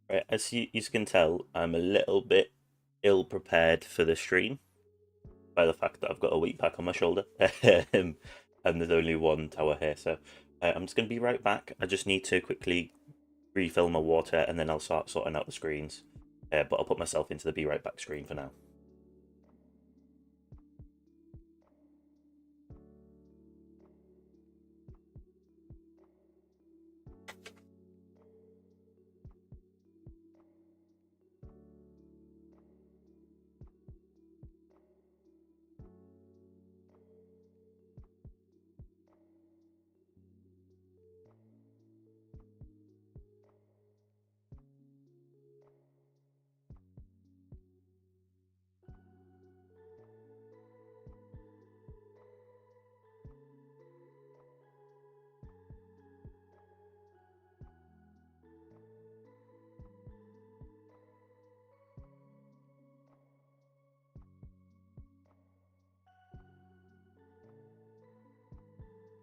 Right, as you can tell, I'm a little bit ill prepared for the stream by the fact that I've got a wheat pack on my shoulder, and there's only one tower here. So I'm just going to be right back. I just need to quickly refill my water, and then I'll start sorting out the screens. But I'll put myself into the be right back screen for now.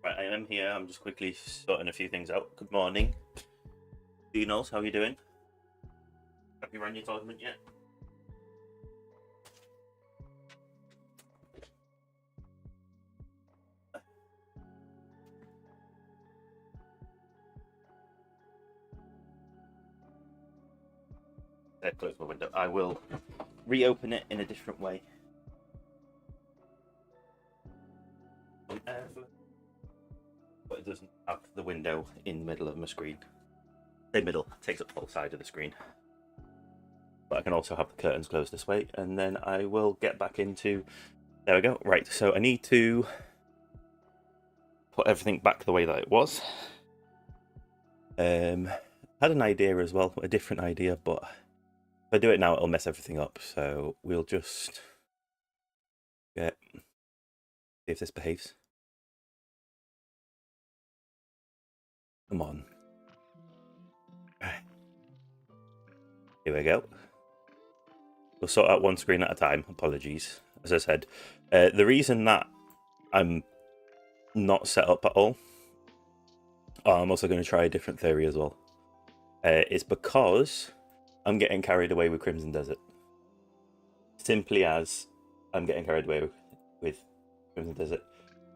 Right, I am here. I'm just quickly sorting a few things out. Good morning, Dinos. How are you doing? Have you run your tournament yet? Close my window. I will reopen it in a different way. But it doesn't have the window in the middle of my screen. The middle takes up the whole side of the screen. But I can also have the curtains closed this way, and then I will get back into. There we go. Right, so I need to put everything back the way that it was. Had an idea as well, a different idea, but if I do it now, it'll mess everything up. So we'll just see if this behaves. Come on. Here we go. We'll sort out one screen at a time. Apologies. As I said, the reason that I'm not set up at all, I'm also going to try a different theory as well, is because I'm getting carried away with Crimson Desert. Simply as I'm getting carried away with Crimson Desert.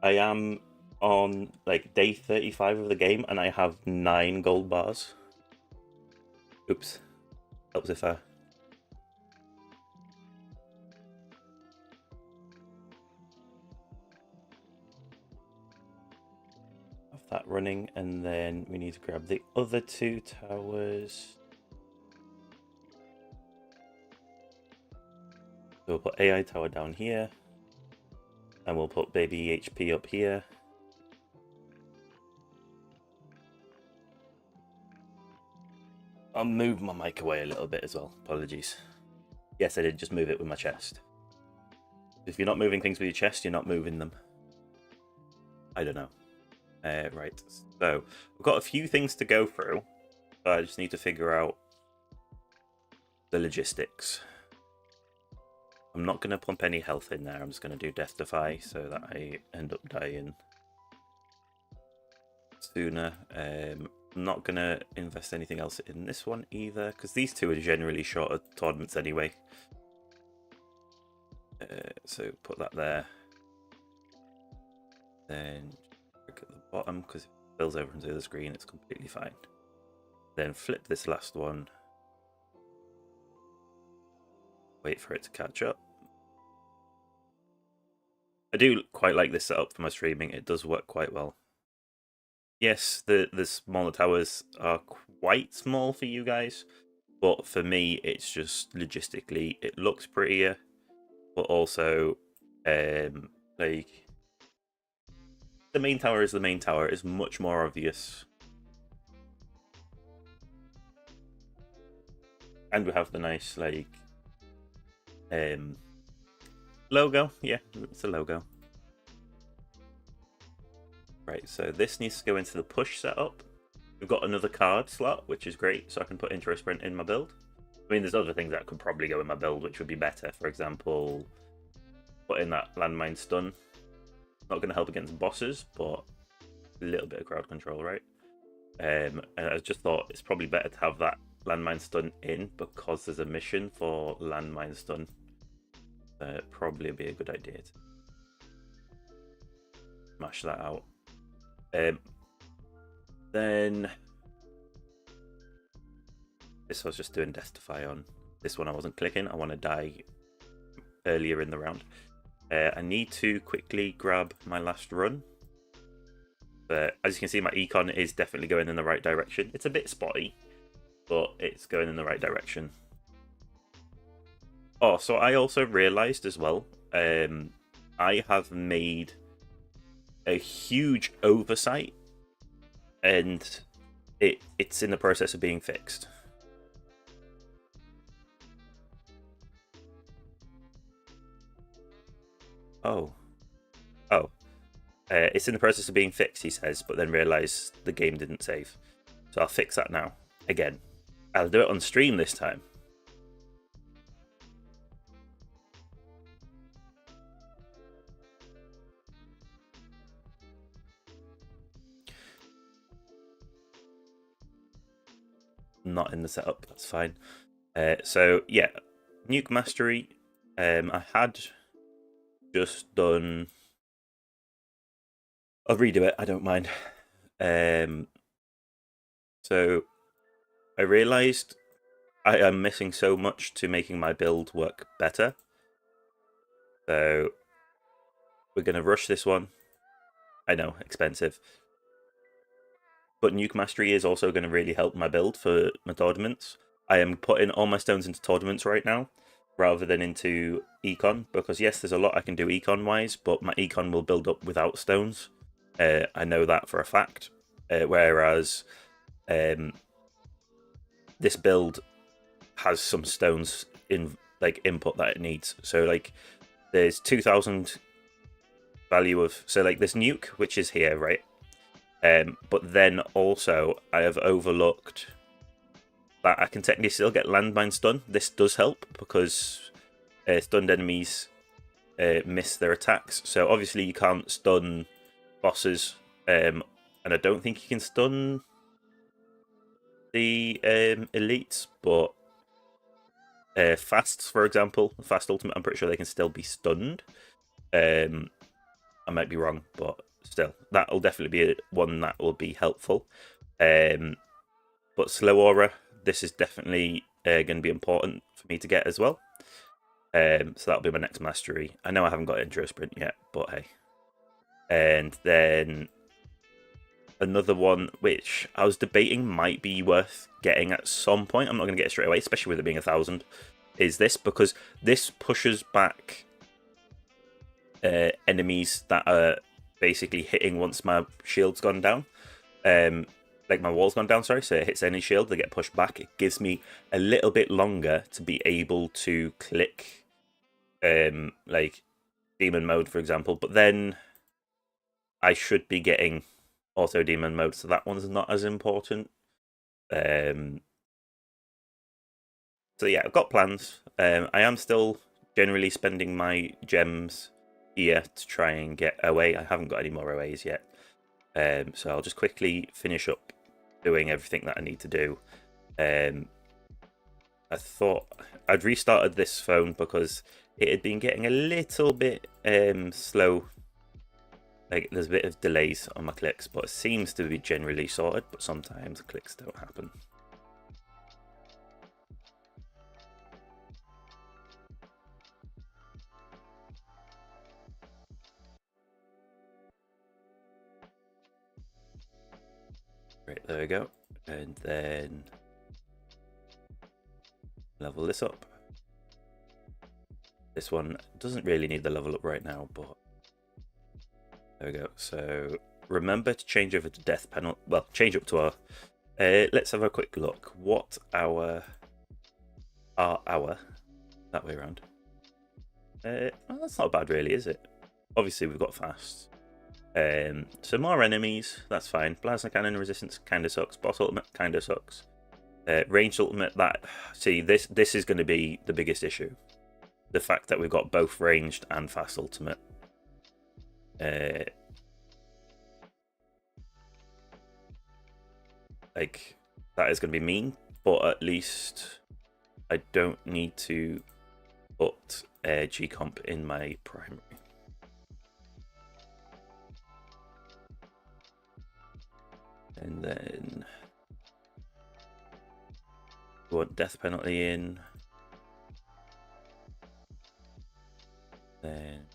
I am on like day 35 of the game, and I have 9 gold bars. Oops. Helps if I... have that running, and then we need to grab the other 2 towers. So we'll put AI tower down here, and we'll put baby HP up here. I'll move my mic away a little bit as well. Apologies. Yes, I did just move it with my chest. If you're not moving things with your chest, you're not moving them. I don't know. Right, so we've got a few things to go through, but I just need to figure out the logistics. I'm not going to pump any health in there. I'm just going to do Death Defy so that I end up dying sooner. I'm not going to invest anything else in this one either, because these 2 are generally shorter tournaments anyway. So put that there. Then look at the bottom, because if it spills over into the screen, it's completely fine. Then flip this last one. Wait for it to catch up. I do quite like this setup for my streaming. It does work quite well. Yes, the smaller towers are quite small for you guys, but for me, it's just logistically, it looks prettier, but also, like, the main tower is the main tower. It's much more obvious. And we have the nice, like, logo. Yeah, it's a logo. Right, so this needs to go into the push setup. We've got another card slot, which is great, so I can put Intro Sprint in my build. I mean, there's other things that could probably go in my build, which would be better. For example, put in that landmine stun. Not going to help against bosses, but a little bit of crowd control, right? And I just thought it's probably better to have that landmine stun in because there's a mission for landmine stun. Probably be a good idea to smash that out. Then this I was just doing Deathify on. This one I wasn't clicking. I want to die earlier in the round. I need to quickly grab my last run. But as you can see, my econ is definitely going in the right direction. It's a bit spotty, but it's going in the right direction. Oh, so I also realized as well, I have made a huge oversight, and it's in the process of being fixed. Oh. It's in the process of being fixed, he says, but then realised the game didn't save. So I'll fix that now. Again. I'll do it on stream this time. Not in the setup, that's fine. So, yeah. Nuke Mastery. I had just done... I'll redo it, I don't mind. So I realised I am missing so much to making my build work better. So we're going to rush this one. I know, expensive. But Nuke Mastery is also going to really help my build for my tournaments. I am putting all my stones into tournaments right now, rather than into econ, because yes, there's a lot I can do econ-wise, but my econ will build up without stones. I know that for a fact. Whereas this build has some stones in input that it needs. So like there's 2,000 value of, so like this nuke, which is here, right? But then also I have overlooked that I can technically still get landmine stun. This does help because stunned enemies miss their attacks. So obviously you can't stun bosses, and I don't think you can stun the elites, but fasts, for example, fast ultimate, I'm pretty sure they can still be stunned. I might be wrong, but still, that'll definitely be one that will be helpful. But slow aura, this is definitely going to be important for me to get as well. So that'll be my next mastery. I know I haven't got intro sprint yet, but hey. And then another one which I was debating might be worth getting at some point. I'm not going to get it straight away, especially with it being 1,000. Is this, because this pushes back enemies that are basically hitting once my shield's gone down. Like my wall's gone down, sorry, so it hits any shield, they get pushed back. It gives me a little bit longer to be able to click like demon mode, for example, but then I should be getting auto demon mode, so that one's not as important. So yeah, I've got plans. I am still generally spending my gems here to try and get away. I haven't got any more OAs yet. So I'll just quickly finish up doing everything that I need to do. I thought I'd restarted this phone because it had been getting a little bit slow. Like there's a bit of delays on my clicks, but it seems to be generally sorted, but sometimes clicks don't happen. Right, there we go. And then level this up. This one doesn't really need the level up right now, but there we go. So remember to change over to death penalty. Well, change up to our. Let's have a quick look. What our that way around. Well, that's not bad, really, is it? Obviously, we've got fast. Some more enemies, that's fine. Plasma cannon resistance kind of sucks. Boss ultimate kind of sucks. Ranged ultimate, that, see, this is going to be the biggest issue. The fact that we've got both ranged and fast ultimate. Like, that is going to be mean, but at least I don't need to put G-Comp in my primary. And then we want death penalty in. Then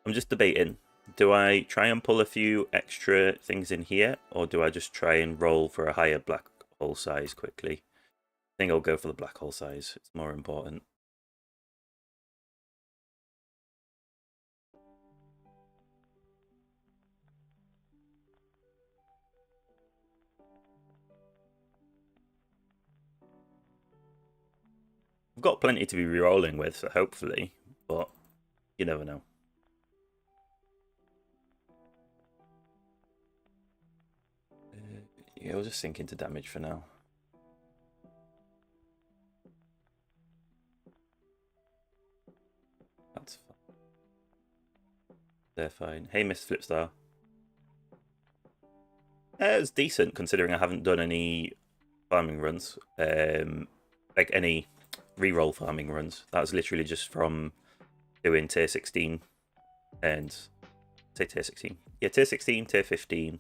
I'm just debating. Do I try and pull a few extra things in here, or do I just try and roll for a higher black hole size quickly? I think I'll go for the black hole size. It's more important. I've got plenty to be re-rolling with, so hopefully, but you never know. Yeah, we'll just sink into damage for now. That's fine. They're fine. Hey, Miss Flipstar. It's decent considering I haven't done any farming runs. Like any re-roll farming runs. That was literally just from doing tier 16 and say tier 16. Yeah, tier 16, tier 15,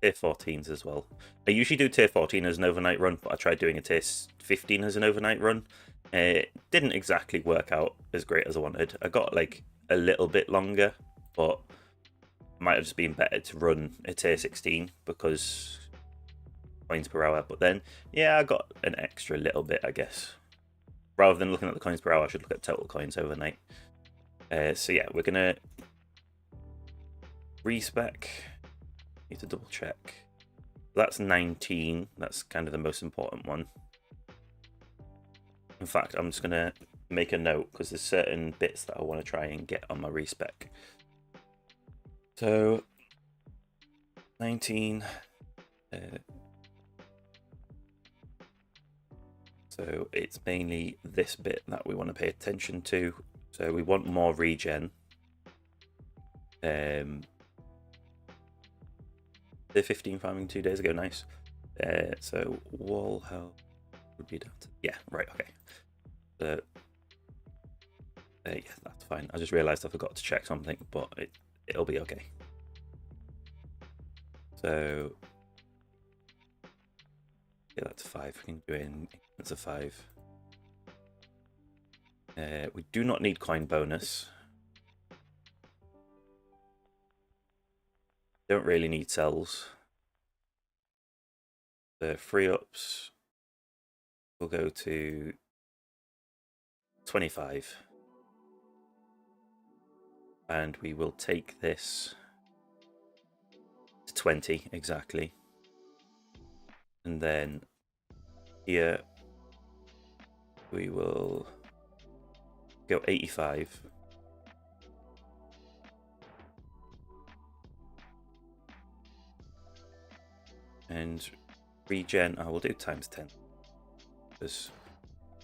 tier 14s as well. I usually do tier 14 as an overnight run, but I tried doing a tier 15 as an overnight run. It didn't exactly work out as great as I wanted. I got like a little bit longer, but it might have just been better to run a tier 16 because coins per hour. But then, yeah, I got an extra little bit, I guess. Rather than looking at the coins per hour, I should look at total coins overnight. So yeah, we're gonna respec. Need to double check. That's 19. That's kind of the most important one. In fact, I'm just gonna make a note because there's certain bits that I want to try and get on my respec. So 19. So it's mainly this bit that we want to pay attention to. So we want more regen. The 15 farming 2 days ago, nice. So wall health would be down to, yeah, right, okay. Yeah, that's fine. I just realised I forgot to check something, but it'll be okay. So yeah, that's 5. We can do it in increments of 5. We do not need coin bonus. Don't really need cells. The free ups will go to 25. And we will take this to 20 exactly. And then here we will go 85. And regen, I will do times 10. Because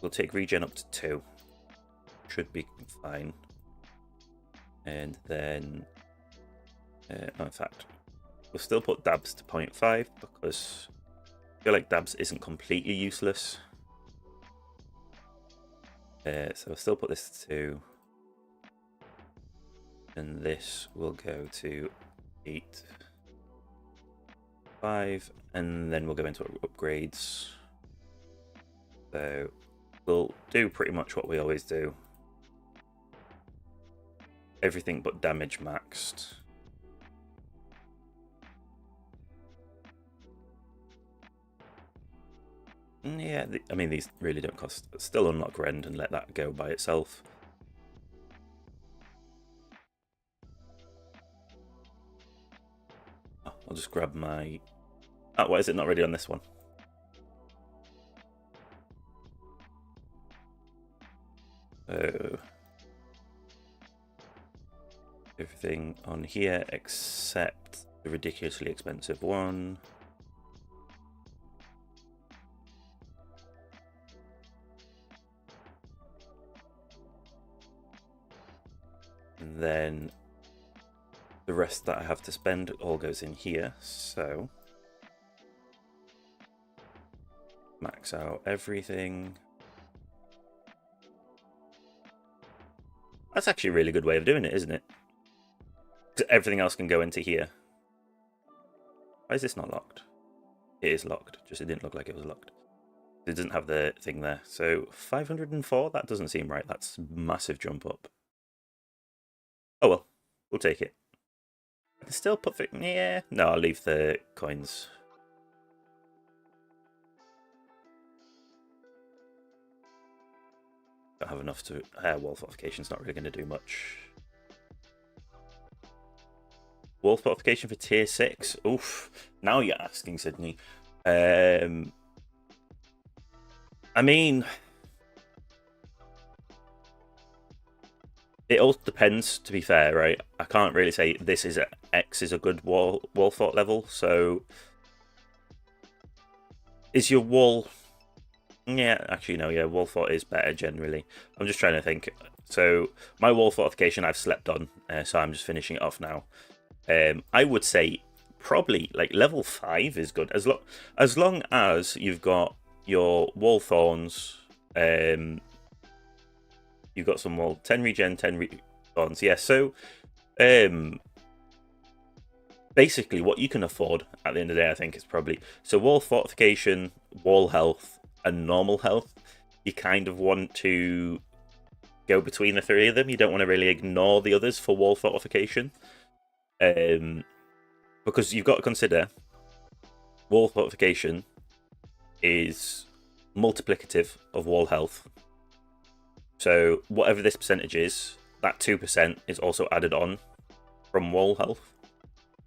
we'll take regen up to 2. Should be fine. And then, no, in fact, we'll still put dabs to 0.5 because I feel like dabs isn't completely useless. So we'll still put this to 2. And this will go to 8. 5, and then we'll go into upgrades. So we'll do pretty much what we always do. Everything but damage maxed. Yeah, I mean, these really don't cost. Still unlock Rend and let that go by itself. Oh, I'll just grab my... Oh, why is it not ready on this one? So... everything on here except the ridiculously expensive one. And then the rest that I have to spend all goes in here. So max out everything. That's actually a really good way of doing it, isn't it? Everything else can go into here. Why is this not locked? It is locked, just it didn't look like it was locked. It doesn't have the thing there. So 504, that doesn't seem right. That's a massive jump up. Oh well, we'll take it. I can still put the... Yeah, no, I'll leave the coins. Don't have enough to... wall fortification's not really going to do much. Wall fortification for tier 6? Oof. Now you're asking, Sydney. I mean... It all depends, to be fair, right? I can't really say this is X is a good wall fort level, so... Is your wall... Yeah, actually, no, yeah, wall fort is better generally. I'm just trying to think. So, my wall fortification I've slept on, so I'm just finishing it off now. I would say probably like level 5 is good, as long as you've got your wall thorns. You've got some wall 10 regen, 10 thorns. Yeah, so basically what you can afford at the end of the day, I think, is probably so wall fortification, wall health, and normal health. You kind of want to go between the three of them. You don't want to really ignore the others for wall fortification. Because you've got to consider wall fortification is multiplicative of wall health. So whatever this percentage is, that 2% is also added on from wall health.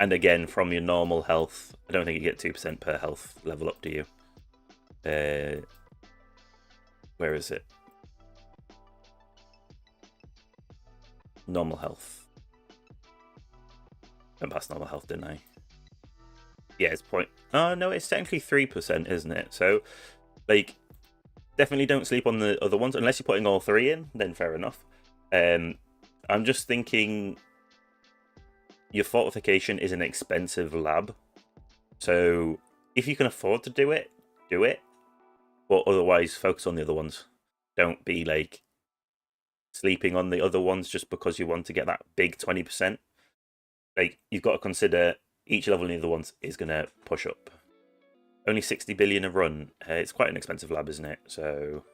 And again, from your normal health, I don't think you get 2% per health level up, do you? Where is it? Normal health. Went past normal health, didn't I? Yeah, it's point. Oh no, it's technically 3%, isn't it? So, like, definitely don't sleep on the other ones unless you're putting all 3 in. Then fair enough. I'm just thinking, your fortification is an expensive lab, so if you can afford to do it, do it. But otherwise, focus on the other ones. Don't be like sleeping on the other ones just because you want to get that big 20%. Like, you've got to consider each level in the other ones is going to push up. Only 60 billion a run. It's quite an expensive lab, isn't it? So,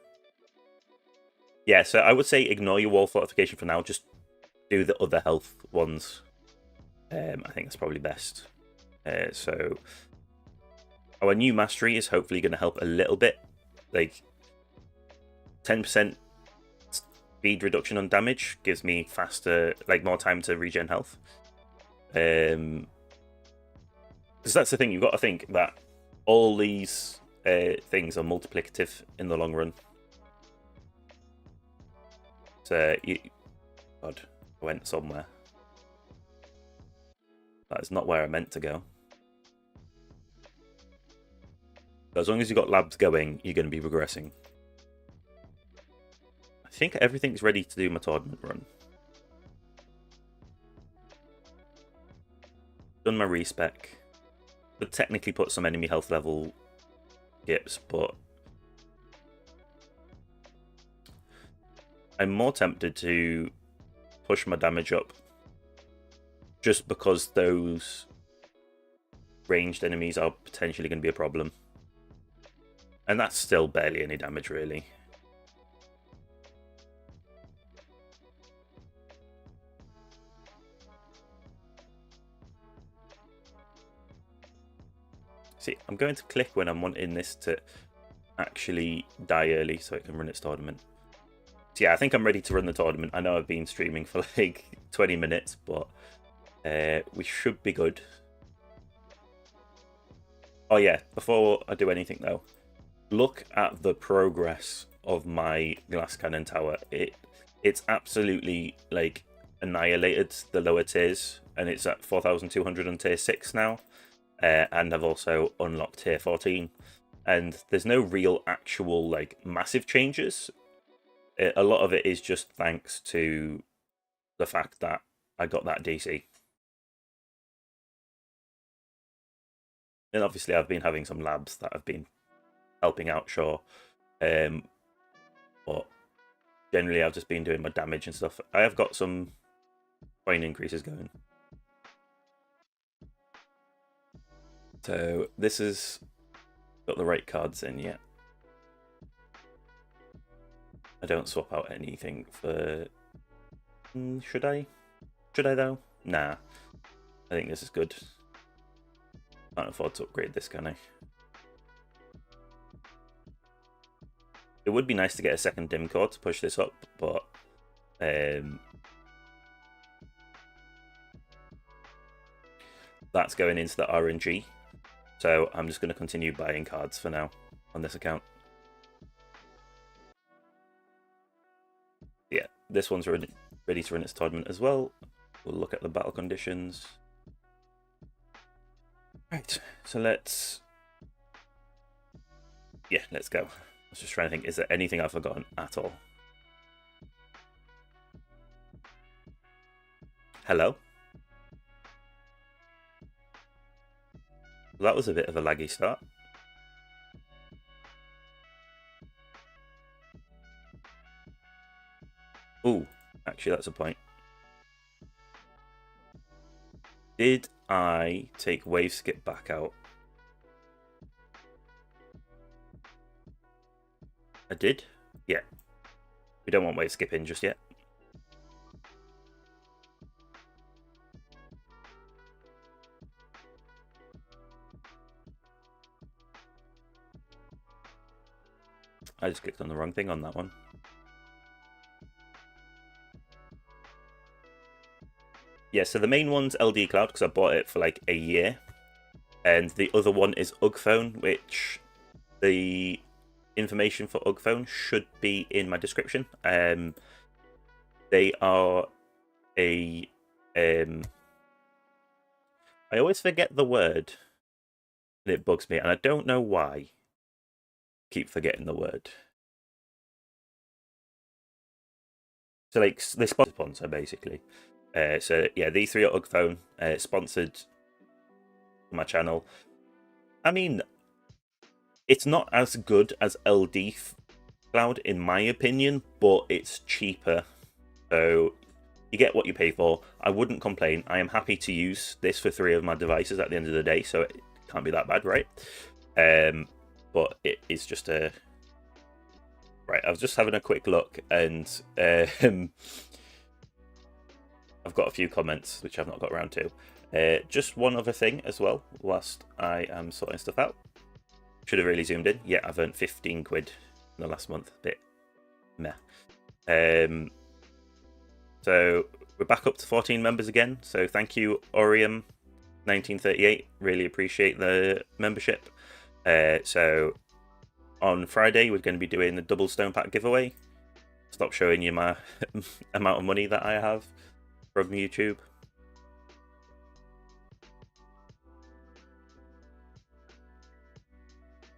yeah, so I would say ignore your wall fortification for now. Just do the other health ones. I think that's probably best. So, our new mastery is hopefully going to help a little bit. Like, 10% speed reduction on damage gives me faster, like, more time to regen health. Because that's the thing, you've got to think that all these things are multiplicative in the long run. So, God, I went somewhere. That is not where I meant to go. But as long as you've got labs going, you're going to be progressing. I think everything's ready to do my tournament run. Done my respec. Could technically put some enemy health level dips, but I'm more tempted to push my damage up just because those ranged enemies are potentially going to be a problem. And that's still barely any damage, really. See, I'm going to click when I'm wanting this to actually die early so it can run its tournament. So yeah, I think I'm ready to run the tournament. I know I've been streaming for like 20 minutes, but we should be good. Oh yeah, before I do anything though, look at the progress of my glass cannon tower. It's absolutely like annihilated the lower tiers, and it's at 4,200 on tier 6 now. And I've also unlocked tier 14, and there's no real actual like massive changes. A lot of it is just thanks to the fact that I got that DC. And obviously I've been having some labs that have been helping out, sure. But generally I've just been doing my damage and stuff. I have got some coin increases going. So this has got the right cards in yet. I don't swap out anything for... Should I? Should I though? Nah. I think this is good. Can't afford to upgrade this, can I? It would be nice to get a second dim core to push this up, but that's going into the RNG. So I'm just going to continue buying cards for now on this account. Yeah, this one's ready to run its tournament as well. We'll look at the battle conditions. Right, so let's go. I was just trying to think, is there anything I've forgotten at all? Hello? That was a bit of a laggy start. Ooh, actually that's a point. Did I take wave skip back out? I did? Yeah. We don't want wave skip in just yet. I just clicked on the wrong thing on that one. Yeah, so the main one's LD Cloud because I bought it for like a year. And the other one is Ugphone, which the information for Ugphone should be in my description. They are a... I always forget the word. And it bugs me, and I don't know why. I keep forgetting the word. So like, they sponsor basically. So yeah, these three are Ugphone, sponsored my channel. I mean, it's not as good as LD Cloud in my opinion, but it's cheaper. So you get what you pay for. I wouldn't complain. I am happy to use this for 3 of my devices at the end of the day, so it can't be that bad, right? But it is just a... Right, I was just having a quick look, and I've got a few comments which I've not got around to. Just one other thing as well, whilst I am sorting stuff out. Should have really zoomed in. Yeah, I've earned 15 quid in the last month. Bit meh. So we're back up to 14 members again. So thank you, Orium1938. Really appreciate the membership. So on Friday, we're going to be doing the double stone pack giveaway. Stop showing you my amount of money that I have from YouTube.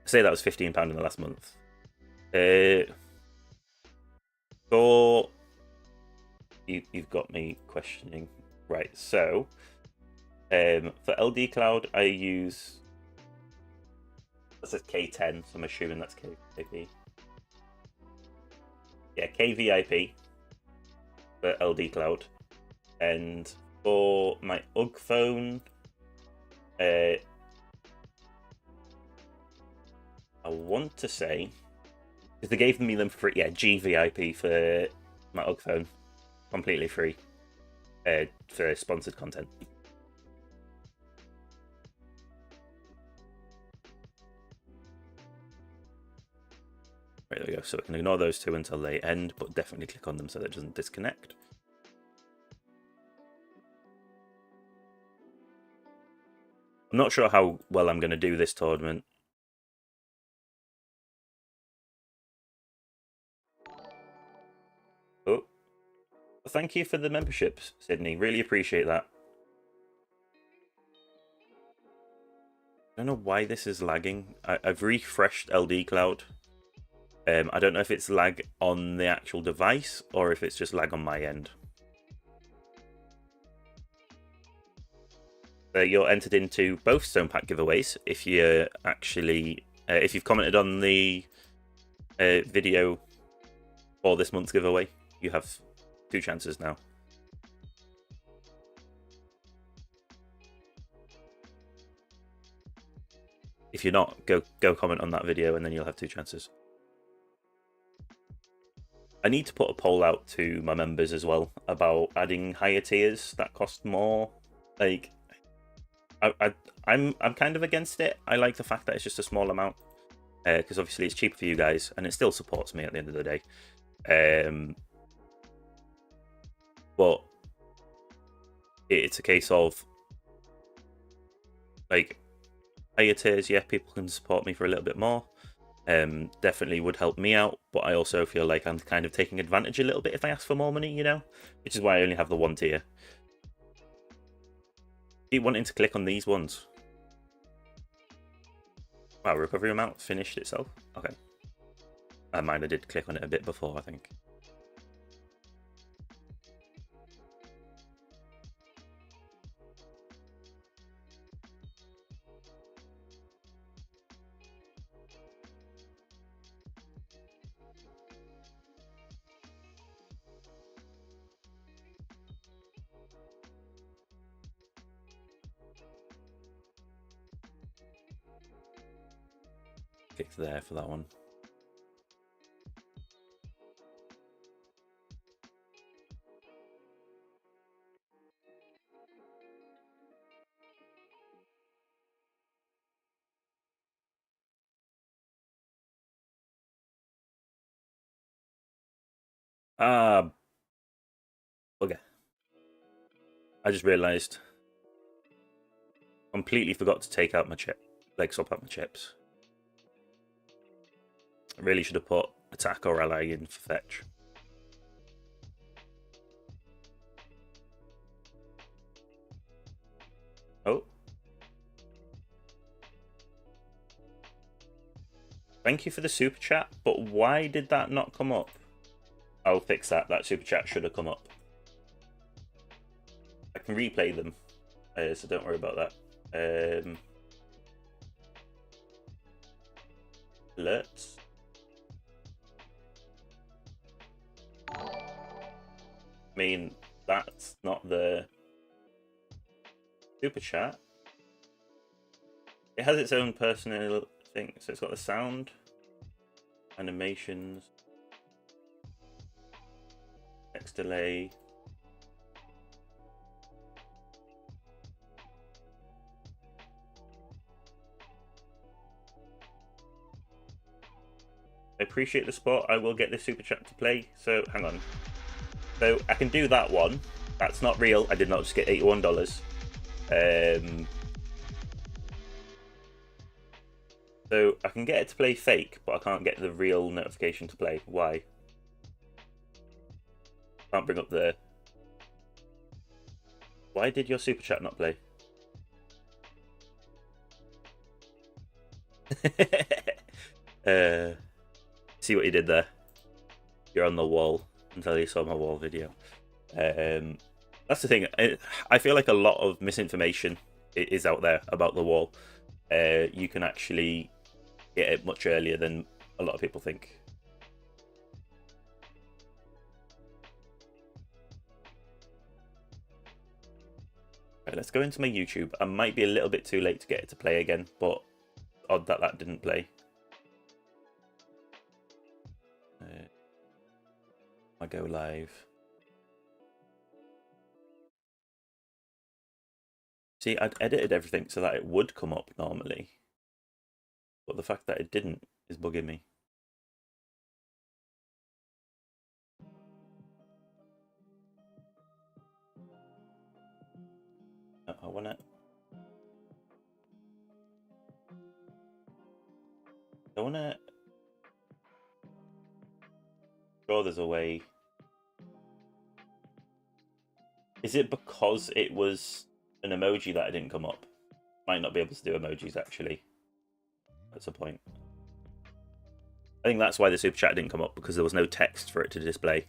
I say that was £15 in the last month. So you've got me questioning. Right, so for LD Cloud, I use... That says K10, so I'm assuming that's KVIP. Yeah, KVIP for LD Cloud. And for my Ugphone, I want to say, because they gave me them free, yeah, GVIP for my Ugphone, completely free for sponsored content. Right, there we go. So we can ignore those two until they end, but definitely click on them so that it doesn't disconnect. I'm not sure how well I'm going to do this tournament. Oh, thank you for the memberships, Sydney. Really appreciate that. I don't know why this is lagging. I've refreshed LD Cloud. I don't know if it's lag on the actual device or if it's just lag on my end. you're entered into both Stone Pack giveaways if you actually if you've commented on the video for this month's giveaway. You have 2 chances now. If you're not, go comment on that video and then you'll have 2 chances. I need to put a poll out to my members as well about adding higher tiers that cost more. Like, I'm kind of against it. I like the fact that it's just a small amount because obviously it's cheaper for you guys and it still supports me at the end of the day. But it's a case of like higher tiers, yeah, people can support me for a little bit more. Definitely would help me out, but I also feel like I'm kind of taking advantage a little bit if I ask for more money, you know, which is why I only have the 1 tier. Keep wanting to click on these ones. Wow, recovery amount finished itself. Okay. I mind, I did click on it a bit before, I think. Click there for that one. Okay. I just realised. Completely forgot to take out my chip. Like, swap out my chips. I really should have put attack or ally in for fetch. Oh. Thank you for the super chat, but why did that not come up? I'll fix that. That super chat should have come up. I can replay them, so don't worry about that. Alerts. I mean, that's not the super chat. It has its own personal thing, so it's got the sound, animations, text delay. I appreciate the support. I will get this super chat to play. So hang on. So I can do that one. That's not real. I did not just get $81. So I can get it to play fake, but I can't get the real notification to play. Why? Can't bring up the... Why did your super chat not play? See what you did there. You're on the wall until you saw my wall video. That's the thing. I feel like a lot of misinformation is out there about the wall. You can actually get it much earlier than a lot of people think. Right, let's go into my YouTube. I might be a little bit too late to get it to play again, but odd that that didn't play. I go live. See, I'd edited everything so that it would come up normally, but the fact that it didn't is bugging me. I want it. I want to. Sure, there's a way. Is it because it was an emoji that it didn't come up? Might not be able to do emojis actually. That's a point. I think that's why the super chat didn't come up, because there was no text for it to display.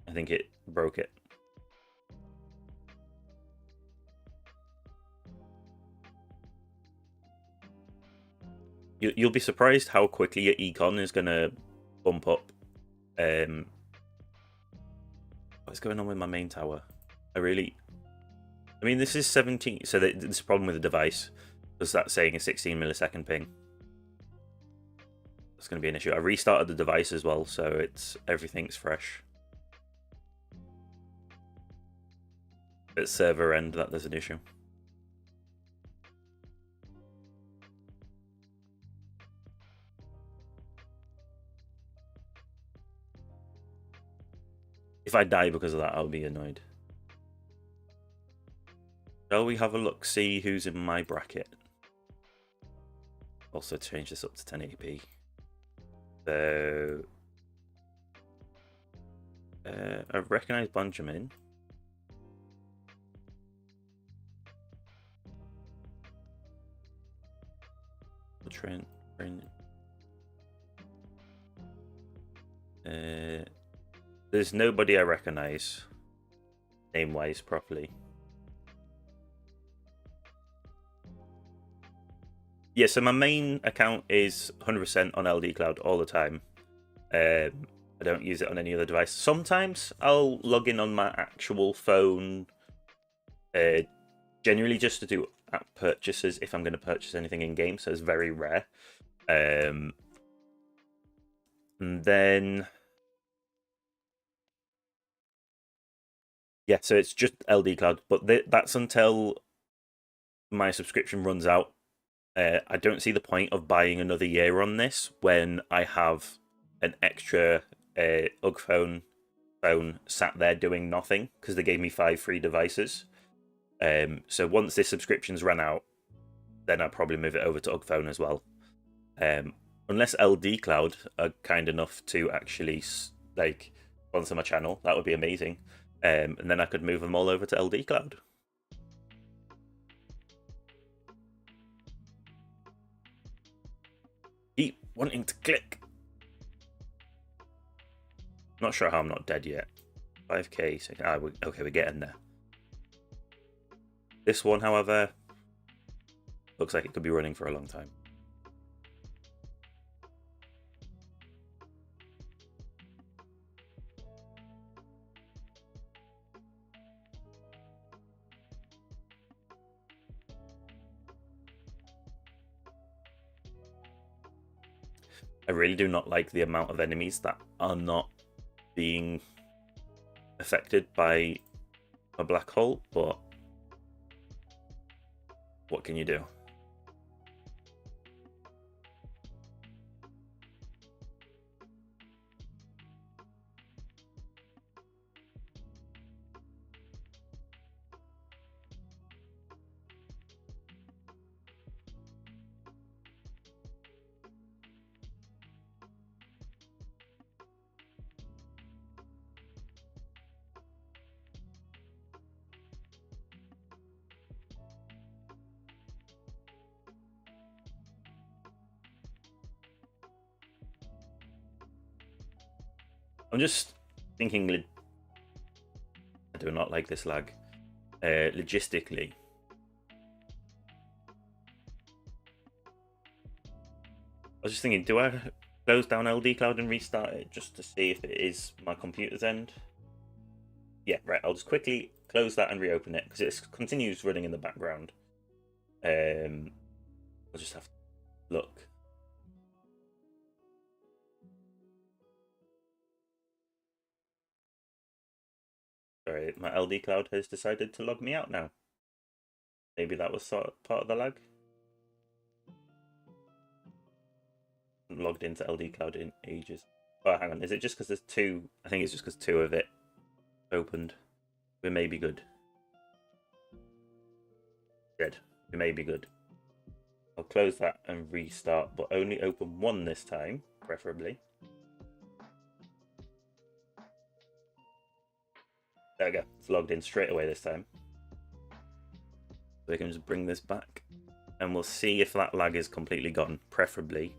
I think it broke it. You'll be surprised how quickly your econ is going to bump up. What's going on with my main tower? I mean, this is 17, so this is a problem with the device. Does that saying a 16 millisecond ping? That's going to be an issue. I restarted the device as well, so everything's fresh. At server end, that there's an issue. If I die because of that, I'll be annoyed. Shall we have a look, see who's in my bracket? Also change this up to 1080p. So I recognise Benjamin. Trent. There's nobody I recognise name-wise properly. Yeah, so my main account is 100% on LD Cloud all the time. I don't use it on any other device. Sometimes I'll log in on my actual phone, generally just to do app purchases if I'm going to purchase anything in game, so it's very rare. And then, yeah, so it's just LD Cloud, but that's until my subscription runs out. I don't see the point of buying another year on this when I have an extra UG phone sat there doing nothing because they gave me 5 free devices. So once this subscription's run out, then I'll probably move it over to UG phone as well. Unless LD Cloud are kind enough to actually like sponsor my channel, that would be amazing. And then I could move them all over to LD Cloud. Keep wanting to click. Not sure how I'm not dead yet. 5k. So, okay, we're getting there. This one, however, looks like it could be running for a long time. I really do not like the amount of enemies that are not being affected by a black hole, but what can you do? I'm just thinking, I do not like this lag. Logistically, I was just thinking, do I close down LD Cloud and restart it just to see if it is my computer's end? Yeah, right, I'll just quickly close that and reopen it because it continues running in the background. I'll just have to look. Sorry, my LD Cloud has decided to log me out now. Maybe that was part of the lag. I'm logged into LD Cloud in ages. Oh, hang on. Is it just because there's 2? I think it's just because 2 of it opened. We may be good. Good. We may be good. I'll close that and restart, but only open 1 this time, preferably. There we go. It's logged in straight away this time. So we can just bring this back and we'll see if that lag is completely gone, preferably.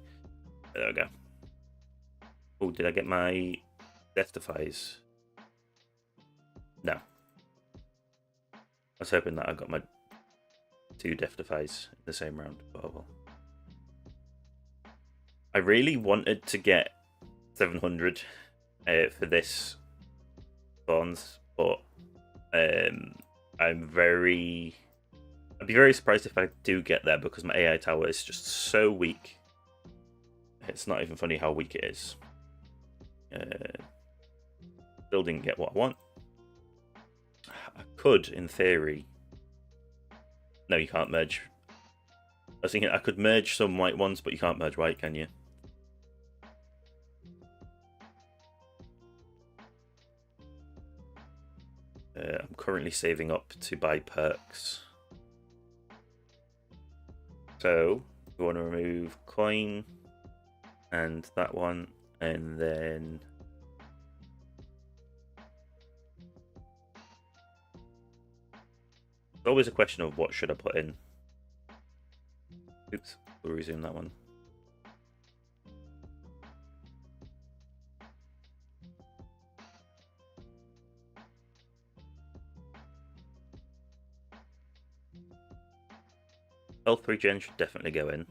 There we go. Oh, did I get my death defies? No. I was hoping that I got my 2 Death Defies in the same round, but oh well. I really wanted to get 700 for this Thorns, but I'd be very surprised if I do get there because my AI tower is just so weak. It's not even funny how weak it is. Still didn't get what I want. I could, in theory. No, you can't merge. I was thinking I could merge some white ones, but you can't merge white, can you? I'm currently saving up to buy perks. So, we want to remove coin and that one, and then it's always a question of what should I put in. Oops, we'll resume that one. Health regen should definitely go in.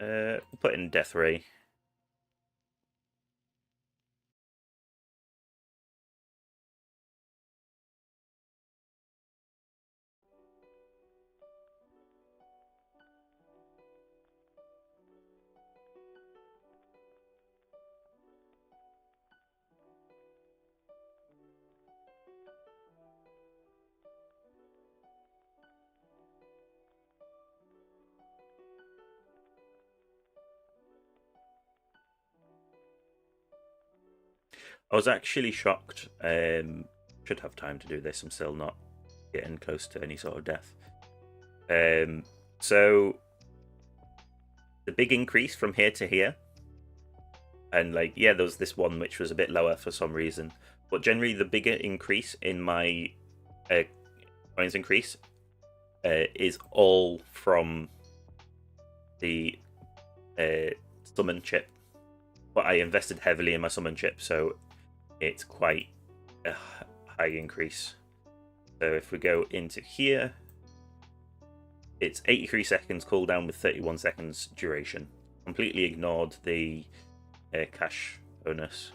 We'll put in Death Ray. I was actually shocked. Should have time to do this. I'm still not getting close to any sort of death. So the big increase from here to here, and like yeah, there was this one which was a bit lower for some reason, but generally the bigger increase in my coins increase is all from the summon chip. But I invested heavily in my summon chip, so it's quite a high increase. So if we go into here, it's 83 seconds cooldown with 31 seconds duration. Completely ignored the cash bonus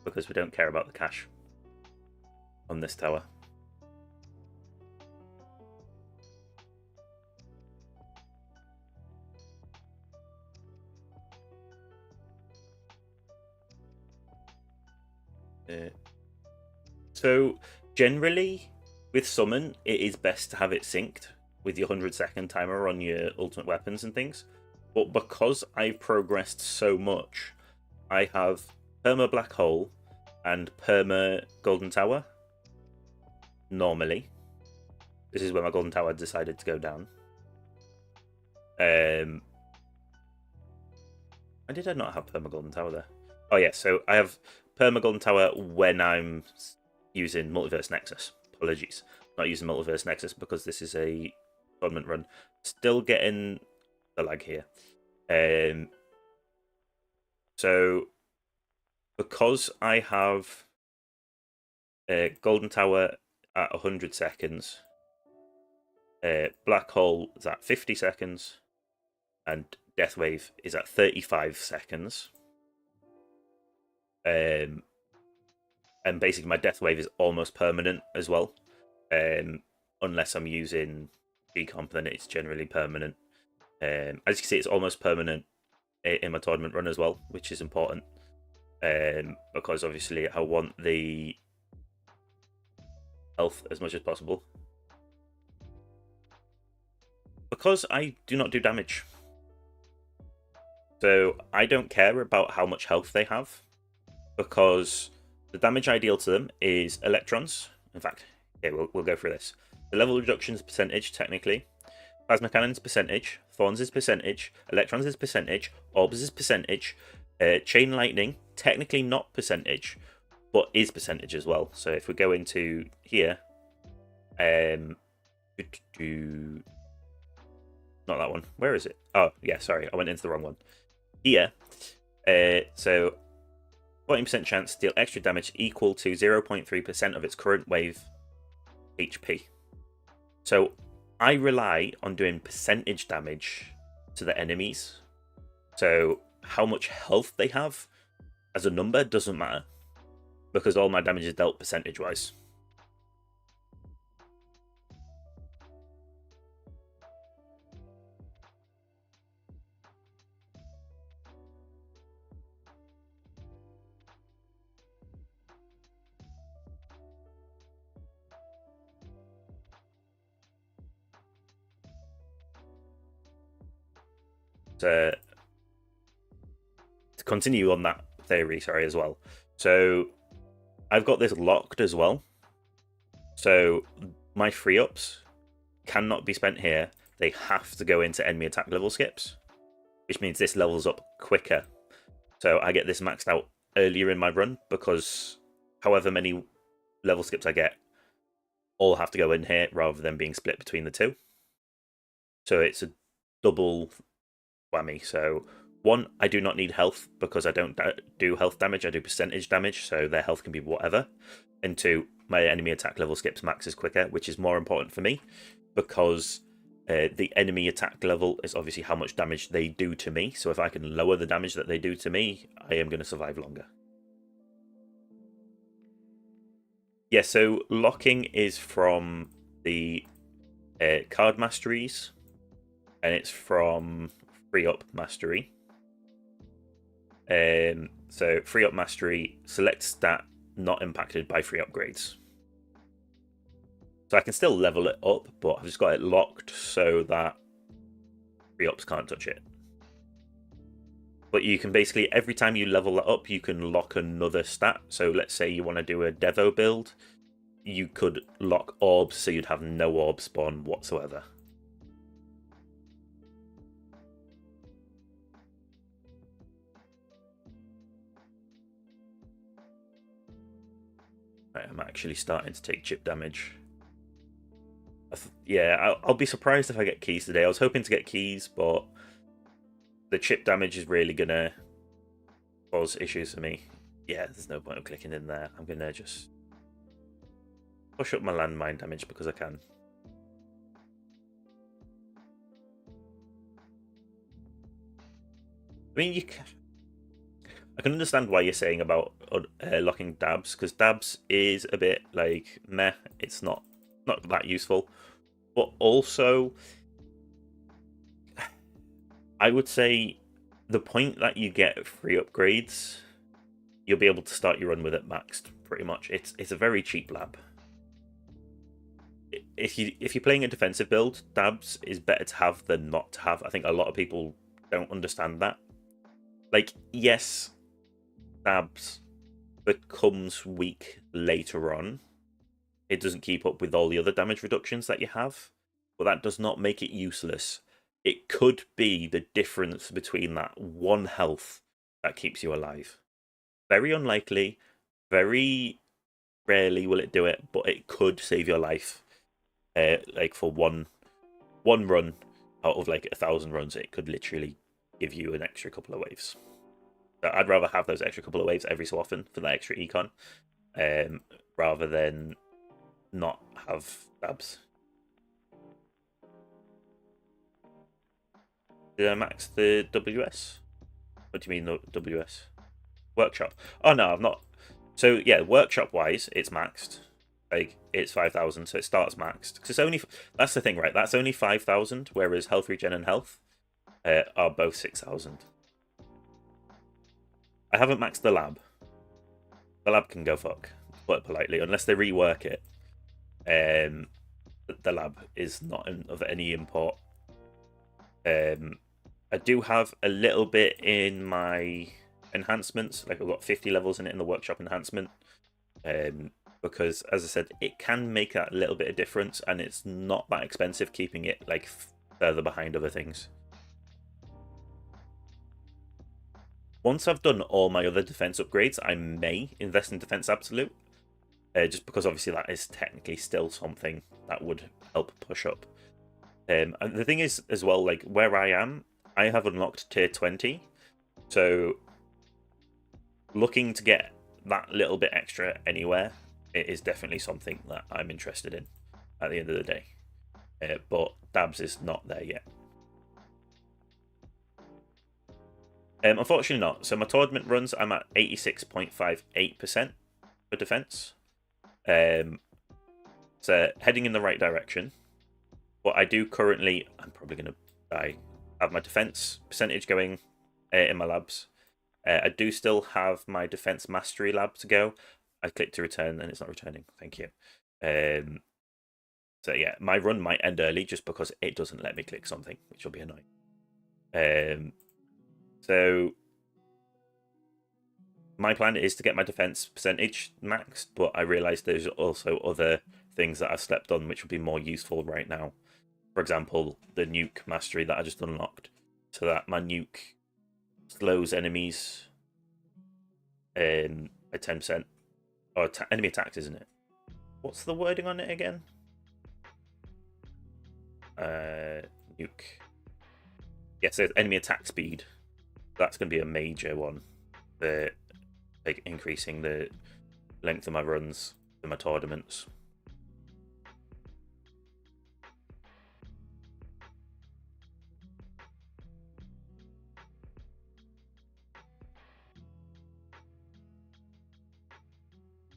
because we don't care about the cash on this tower. So generally with summon it is best to have it synced with your 100-second timer on your ultimate weapons and things, but because I've progressed so much, I have perma black hole and perma golden tower. Normally this is where my golden tower decided to go down. Why did I not have perma golden tower there? Oh yeah, so I have perma golden tower when I'm using Multiverse Nexus. Apologies, not using Multiverse Nexus because this is a tournament run. Still getting the lag here. So because I have Golden Tower at 100 seconds, Black Hole is at 50 seconds, and Death Wave is at 35 seconds. And basically my Death Wave is almost permanent as well. Unless I'm using G-Comp, then it's generally permanent. As you can see, it's almost permanent in my tournament run as well, which is important. Because obviously I want the health as much as possible. Because I do not do damage. So I don't care about how much health they have, because the damage I deal to them is electrons. In fact, yeah, we'll go through this. The level reductions percentage, technically. Plasma cannons percentage. Thorns is percentage. Electrons is percentage. Orbs is percentage. Chain lightning, technically not percentage, but is percentage as well. So if we go into here, not that one. Where is it? Oh, yeah, sorry. I went into the wrong one. Here. So 40% chance to deal extra damage equal to 0.3% of its current wave HP. So I rely on doing percentage damage to the enemies. So how much health they have as a number doesn't matter, because all my damage is dealt percentage-wise. To continue on that theory, sorry, as well. So I've got this locked as well. So my free ups cannot be spent here. They have to go into enemy attack level skips, which means this levels up quicker. So I get this maxed out earlier in my run, because however many level skips I get all have to go in here rather than being split between the two. So it's a double whammy. So one, I do not need health because I don't do health damage, I do percentage damage, so their health can be whatever. And two, my enemy attack level skips maxes quicker, which is more important for me, because the enemy attack level is obviously how much damage they do to me. So if I can lower the damage that they do to me, I am going to survive longer. Yeah, so locking is from the card masteries, and it's from free up mastery. So free up mastery, select stat not impacted by free upgrades. So I can still level it up, but I've just got it locked so that free ups can't touch it. But you can basically, every time you level that up, you can lock another stat. So let's say you want to do a Devo build, you could lock orbs, so you'd have no orb spawn whatsoever. Right, I'm actually starting to take chip damage. Yeah, I'll be surprised if I get keys today. I was hoping to get keys, but the chip damage is really gonna cause issues for me. Yeah, there's no point of clicking in there. I'm gonna just push up my landmine damage because I can. I mean, I can understand why you're saying about locking dabs, because dabs is a bit like meh. It's not that useful, but also I would say the point that you get free upgrades, you'll be able to start your run with it maxed pretty much. It's a very cheap lab. If you're playing a defensive build, dabs is better to have than not to have. I think a lot of people don't understand that. Like, yes, dabs becomes weak later on. It doesn't keep up with all the other damage reductions that you have, but that does not make it useless. It could be the difference between that one health that keeps you alive. Very unlikely, very rarely will it do it, but it could save your life. Like for one run out of like 1,000 runs, it could literally give you an extra couple of waves. So I'd rather have those extra couple of waves every so often for that extra econ, rather than not have dabs. Did I max the WS? What do you mean the WS? Workshop. Oh no, I've not. So yeah, workshop wise, it's maxed. Like it's 5,000, so it starts maxed. Because it's only, that's the thing, right? That's only 5,000, whereas health regen and health are both 6,000. I haven't maxed the lab. The lab can go fuck, to put it politely, unless they rework it. The lab is not of any import. I do have a little bit in my enhancements, like I've got 50 levels in it in the workshop enhancement, because as I said, it can make that little bit of difference, and it's not that expensive keeping it like further behind other things. Once I've done all my other defense upgrades, I may invest in Defense Absolute, just because obviously that is technically still something that would help push up. And the thing is, as well, like where I am, I have unlocked tier 20, so looking to get that little bit extra anywhere, it is definitely something that I'm interested in at the end of the day. But Dabs is not there yet. Unfortunately not. So my tournament runs, I'm at 86.58% for defense. So heading in the right direction. But I do currently, I'm probably going to die, have my defense percentage going in my labs. I do still have my defense mastery lab to go. I click to return and it's not returning. Thank you. So yeah, my run might end early just because it doesn't let me click something, which will be annoying. So my plan is to get my defense percentage maxed, but I realize there's also other things that I've slept on which would be more useful right now. For example, the nuke mastery that I just unlocked, so that my nuke slows enemies by 10%. Or enemy attacks, isn't it? What's the wording on it again? Nuke. Yes, yeah, so enemy attack speed. That's going to be a major one for like increasing the length of my runs for my tournaments.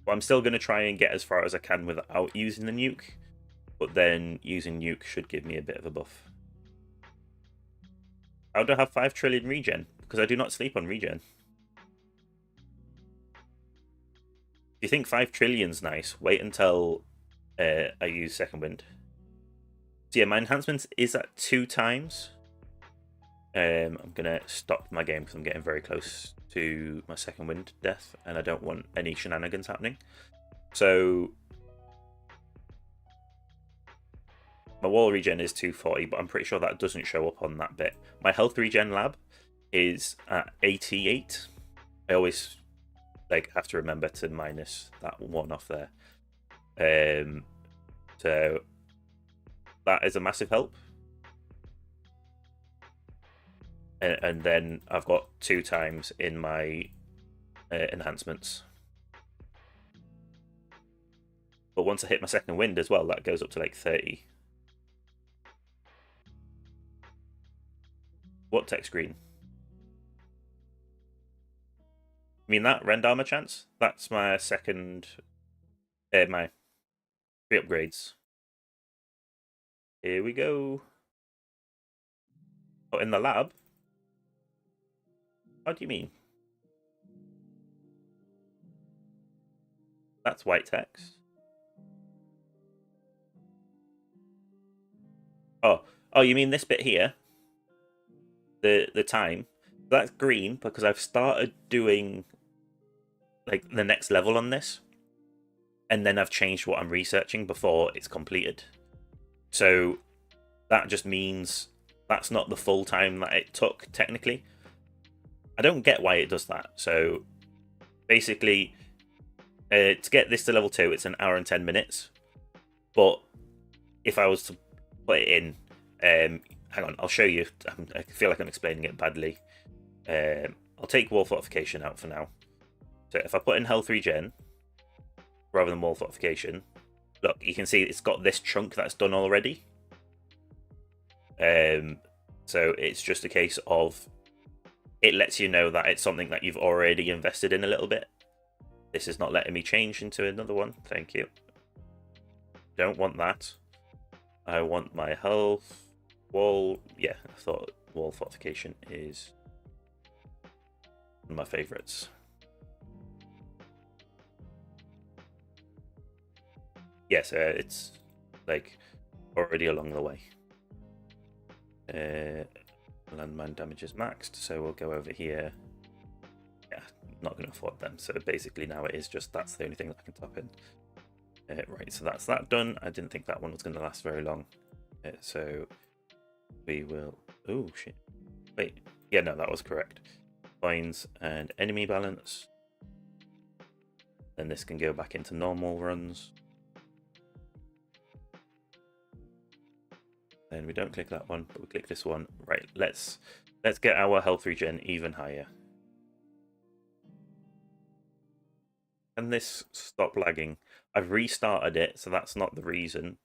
But I'm still going to try and get as far as I can without using the nuke, but then using nuke should give me a bit of a buff. How do I have 5 trillion regen? Because I do not sleep on regen. If you think 5 trillion's nice, wait until I use second wind. So yeah, my enhancements is at 2 times. I'm gonna stop my game because I'm getting very close to my second wind death, and I don't want any shenanigans happening. So my wall regen is 240, but I'm pretty sure that doesn't show up on that bit. My health regen lab is at 88. I always have to remember to minus that one off there. So that is a massive help. And then I've got 2 times in my enhancements. But once I hit my second wind as well, that goes up to like 30. What tech screen? I mean that rend armor chance? That's my second, my 3 upgrades. Here we go. Oh, in the lab? What do you mean? That's white text. Oh, you mean this bit here? The time? That's green because I've started doing like the next level on this, and then I've changed what I'm researching before it's completed. So that just means that's not the full time that it took technically. I don't get why it does that. So basically, to get this to level 2, it's an hour and 10 minutes. But if I was to put it in, hang on, I'll show you. I feel like I'm explaining it badly. I'll take wall fortification out for now. So if I put in health regen rather than wall fortification, look, you can see it's got this chunk that's done already. So it's just a case of it lets you know that it's something that you've already invested in a little bit. This is not letting me change into another one. Thank you. Don't want that. I want my health wall. Yeah, I thought wall fortification is one of my favorites. Yes, it's like already along the way. Landmine damage is maxed, so we'll go over here. Yeah, not going to afford them. So basically now it is just that's the only thing that I can top in. Right, so that's that done. I didn't think that one was going to last very long. So we will... Oh, shit. Wait. Yeah, no, that was correct. Coins and enemy balance. Then this can go back into normal runs. Then we don't click that one, but we click this one. Right, let's get our health regen even higher. Can this stop lagging? I've restarted it, so that's not the reason.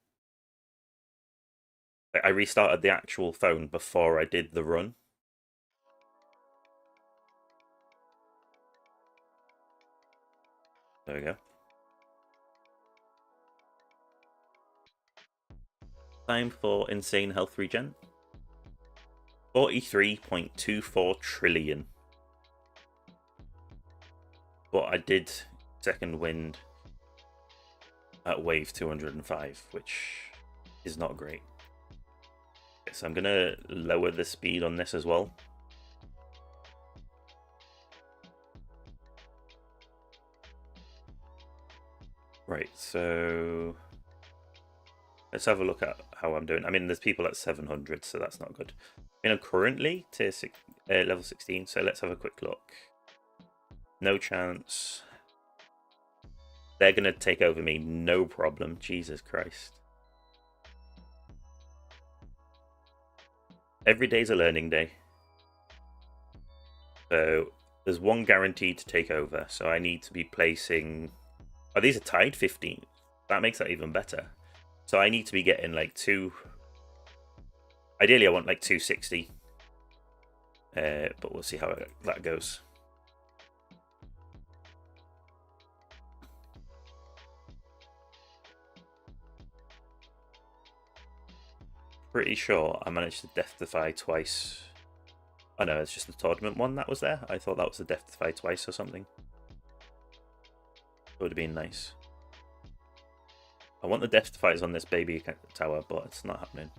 I restarted the actual phone before I did the run. There we go. Time for insane health regen. 43.24 trillion. But I did second wind at wave 205, which is not great. Okay, so I'm going to lower the speed on this as well. Right, so let's have a look at how I'm doing. I mean, there's people at 700, so that's not good. I'm currently to level 16, so let's have a quick look. No chance. They're going to take over me, no problem. Jesus Christ. Every day's a learning day. So there's one guaranteed to take over, so I need to be placing... Oh, these are tied 15. That makes that even better. So I need to be getting like Ideally, I want like 260. But we'll see how that goes. Pretty sure I managed to death defy twice. Oh no, it's just the tournament one that was there. I thought that was the death defy twice or something. It would have been nice. I want the death defies on this baby tower, but it's not happening.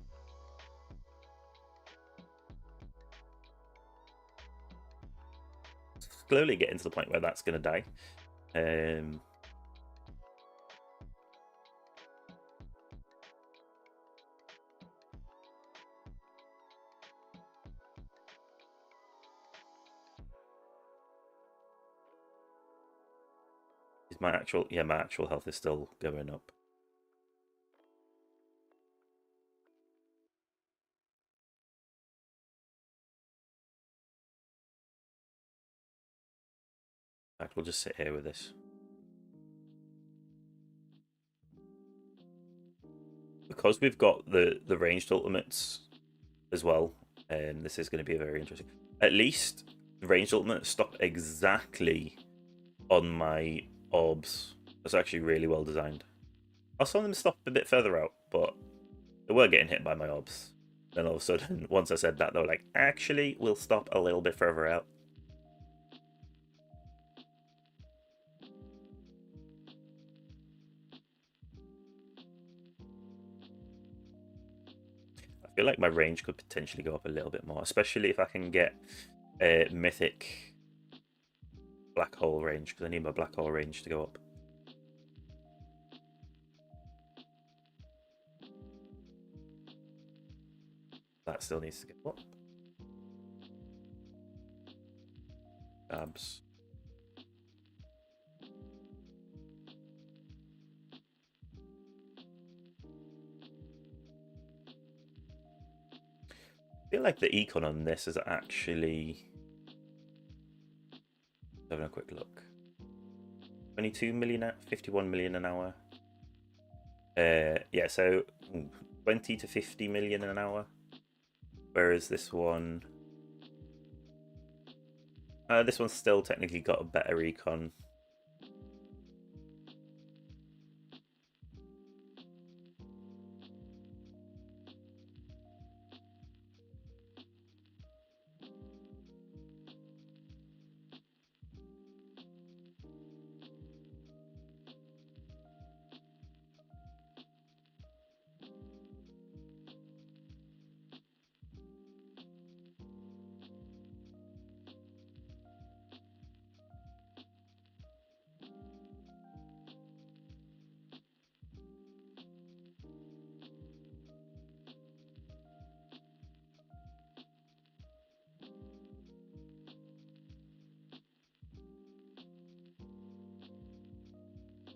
Slowly getting to the point where that's going to die. Is my actual health is still going up. In fact, we'll just sit here with this. Because we've got the ranged ultimates as well, this is going to be very interesting. At least the ranged ultimates stop exactly on my orbs. That's actually really well designed. I saw them stop a bit further out, but they were getting hit by my orbs. Then all of a sudden, once I said that, they were like, actually, we'll stop a little bit further out. I feel like my range could potentially go up a little bit more, especially if I can get a mythic black hole range, because I need my black hole range to go up. That still needs to go up. Tabs. I feel like the econ on this is actually... Having a quick look. 22 million, 51 million an hour. Yeah, so 20 to 50 million an hour. Whereas this one... this one's still technically got a better econ.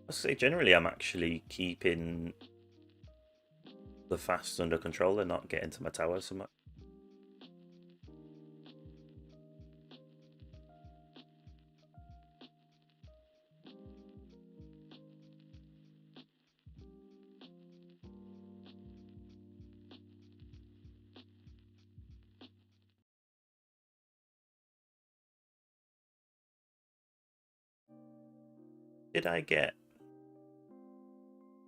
I'll say generally I'm actually keeping the fast under control and not getting to my tower so much. Did I get...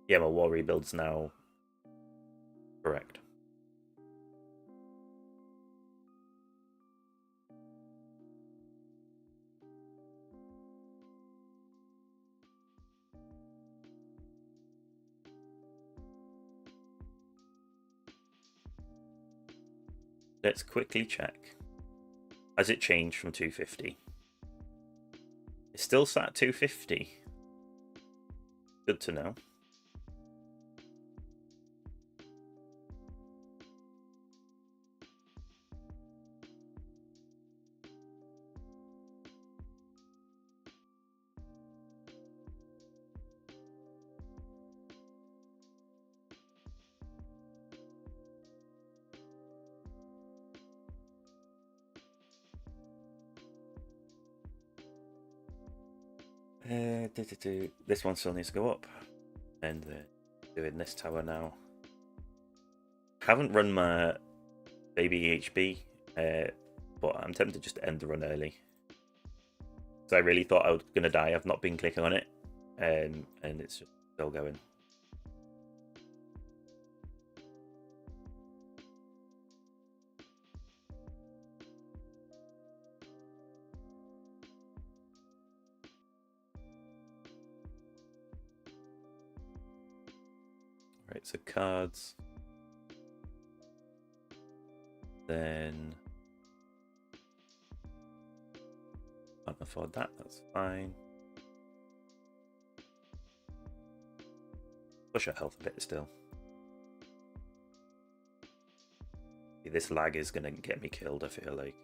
Yeah, my wall rebuild's now correct. Let's quickly check. Has it changed from 250? It's still sat at 250. Good to know. This one still needs to go up. And doing this tower now. Haven't run my baby HB, but I'm tempted just to end the run early. So I really thought I was going to die. I've not been clicking on it, and it's just still going. Right, so cards. Then can't afford that, that's fine. Push our health a bit still. This lag is gonna get me killed, I feel like.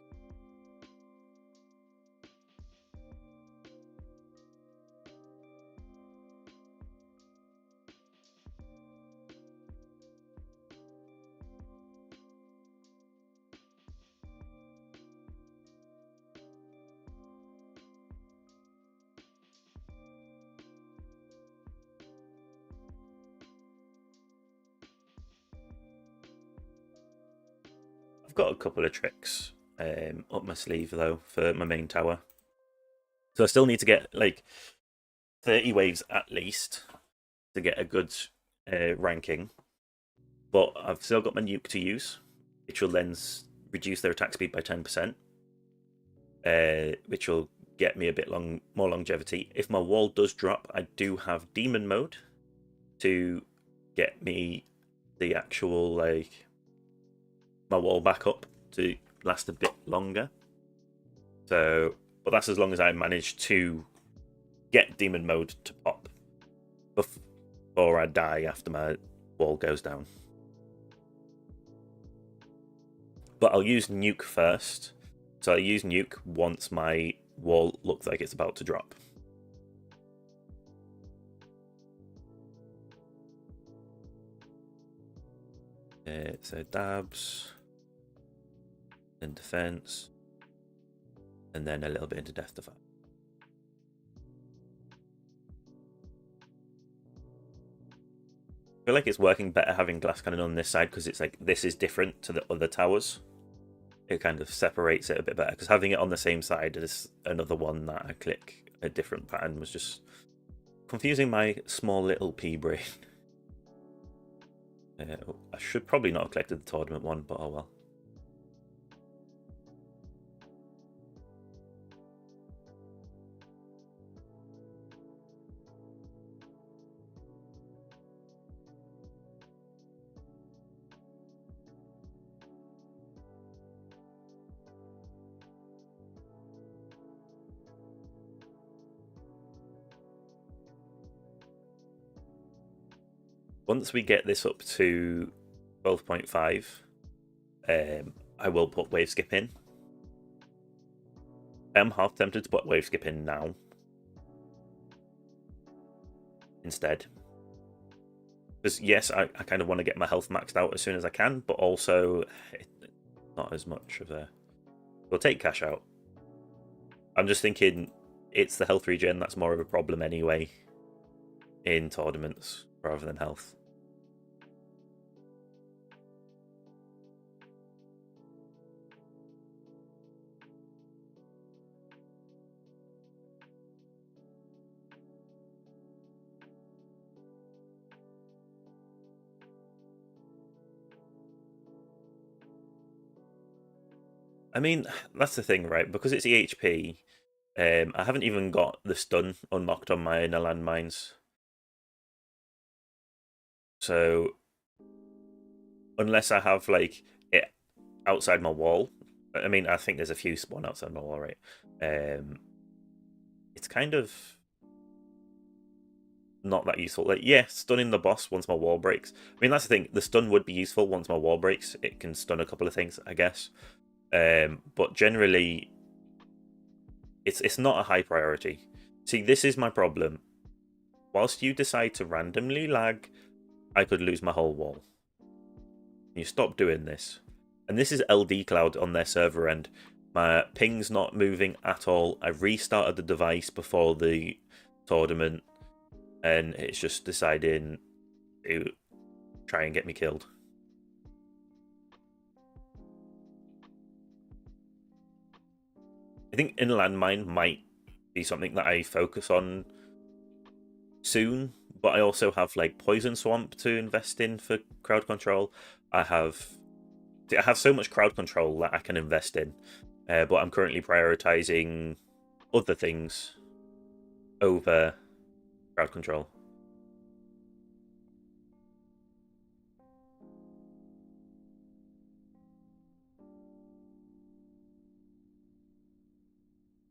I've got a couple of tricks up my sleeve though for my main tower. So I still need to get like 30 waves at least to get a good ranking. But I've still got my nuke to use, which will then reduce their attack speed by 10%, which will get me a bit more longevity. If my wall does drop, I do have demon mode to get me the actual my wall back up to last a bit longer. So, but that's as long as I manage to get demon mode to pop before I die after my wall goes down. But I'll use nuke first. So I'll use nuke once my wall looks like it's about to drop. So dabs, then defense, and then a little bit into death defy. I feel like it's working better having glass cannon on this side because it's like this is different to the other towers. It kind of separates it a bit better because having it on the same side as another one that I click a different pattern was just confusing my small little pea brain. I should probably not have collected the tournament one, but oh well. Once we get this up to 12.5, I will put wave skip in. I'm half tempted to put wave skip in now instead. Because yes, I kind of want to get my health maxed out as soon as I can, but also not as much of a... We'll take cash out. I'm just thinking it's the health regen that's more of a problem anyway in tournaments rather than health. I mean, that's the thing, right? Because it's EHP, I haven't even got the stun unlocked on my inner landmines. So unless I have like it outside my wall, I mean, I think there's a few spawn outside my wall, right? It's kind of not that useful. Like, yeah, stunning the boss once my wall breaks. I mean, that's the thing. The stun would be useful once my wall breaks. It can stun a couple of things, I guess. But generally, it's not a high priority. See, this is my problem. Whilst you decide to randomly lag, I could lose my whole wall. You stop doing this. And this is LD Cloud on their server end. My ping's not moving at all. I restarted the device before the tournament, and it's just deciding to try and get me killed. I think Inner Landmine might be something that I focus on soon, but I also have like Poison Swamp to invest in for crowd control. I have so much crowd control that I can invest in, but I'm currently prioritizing other things over crowd control.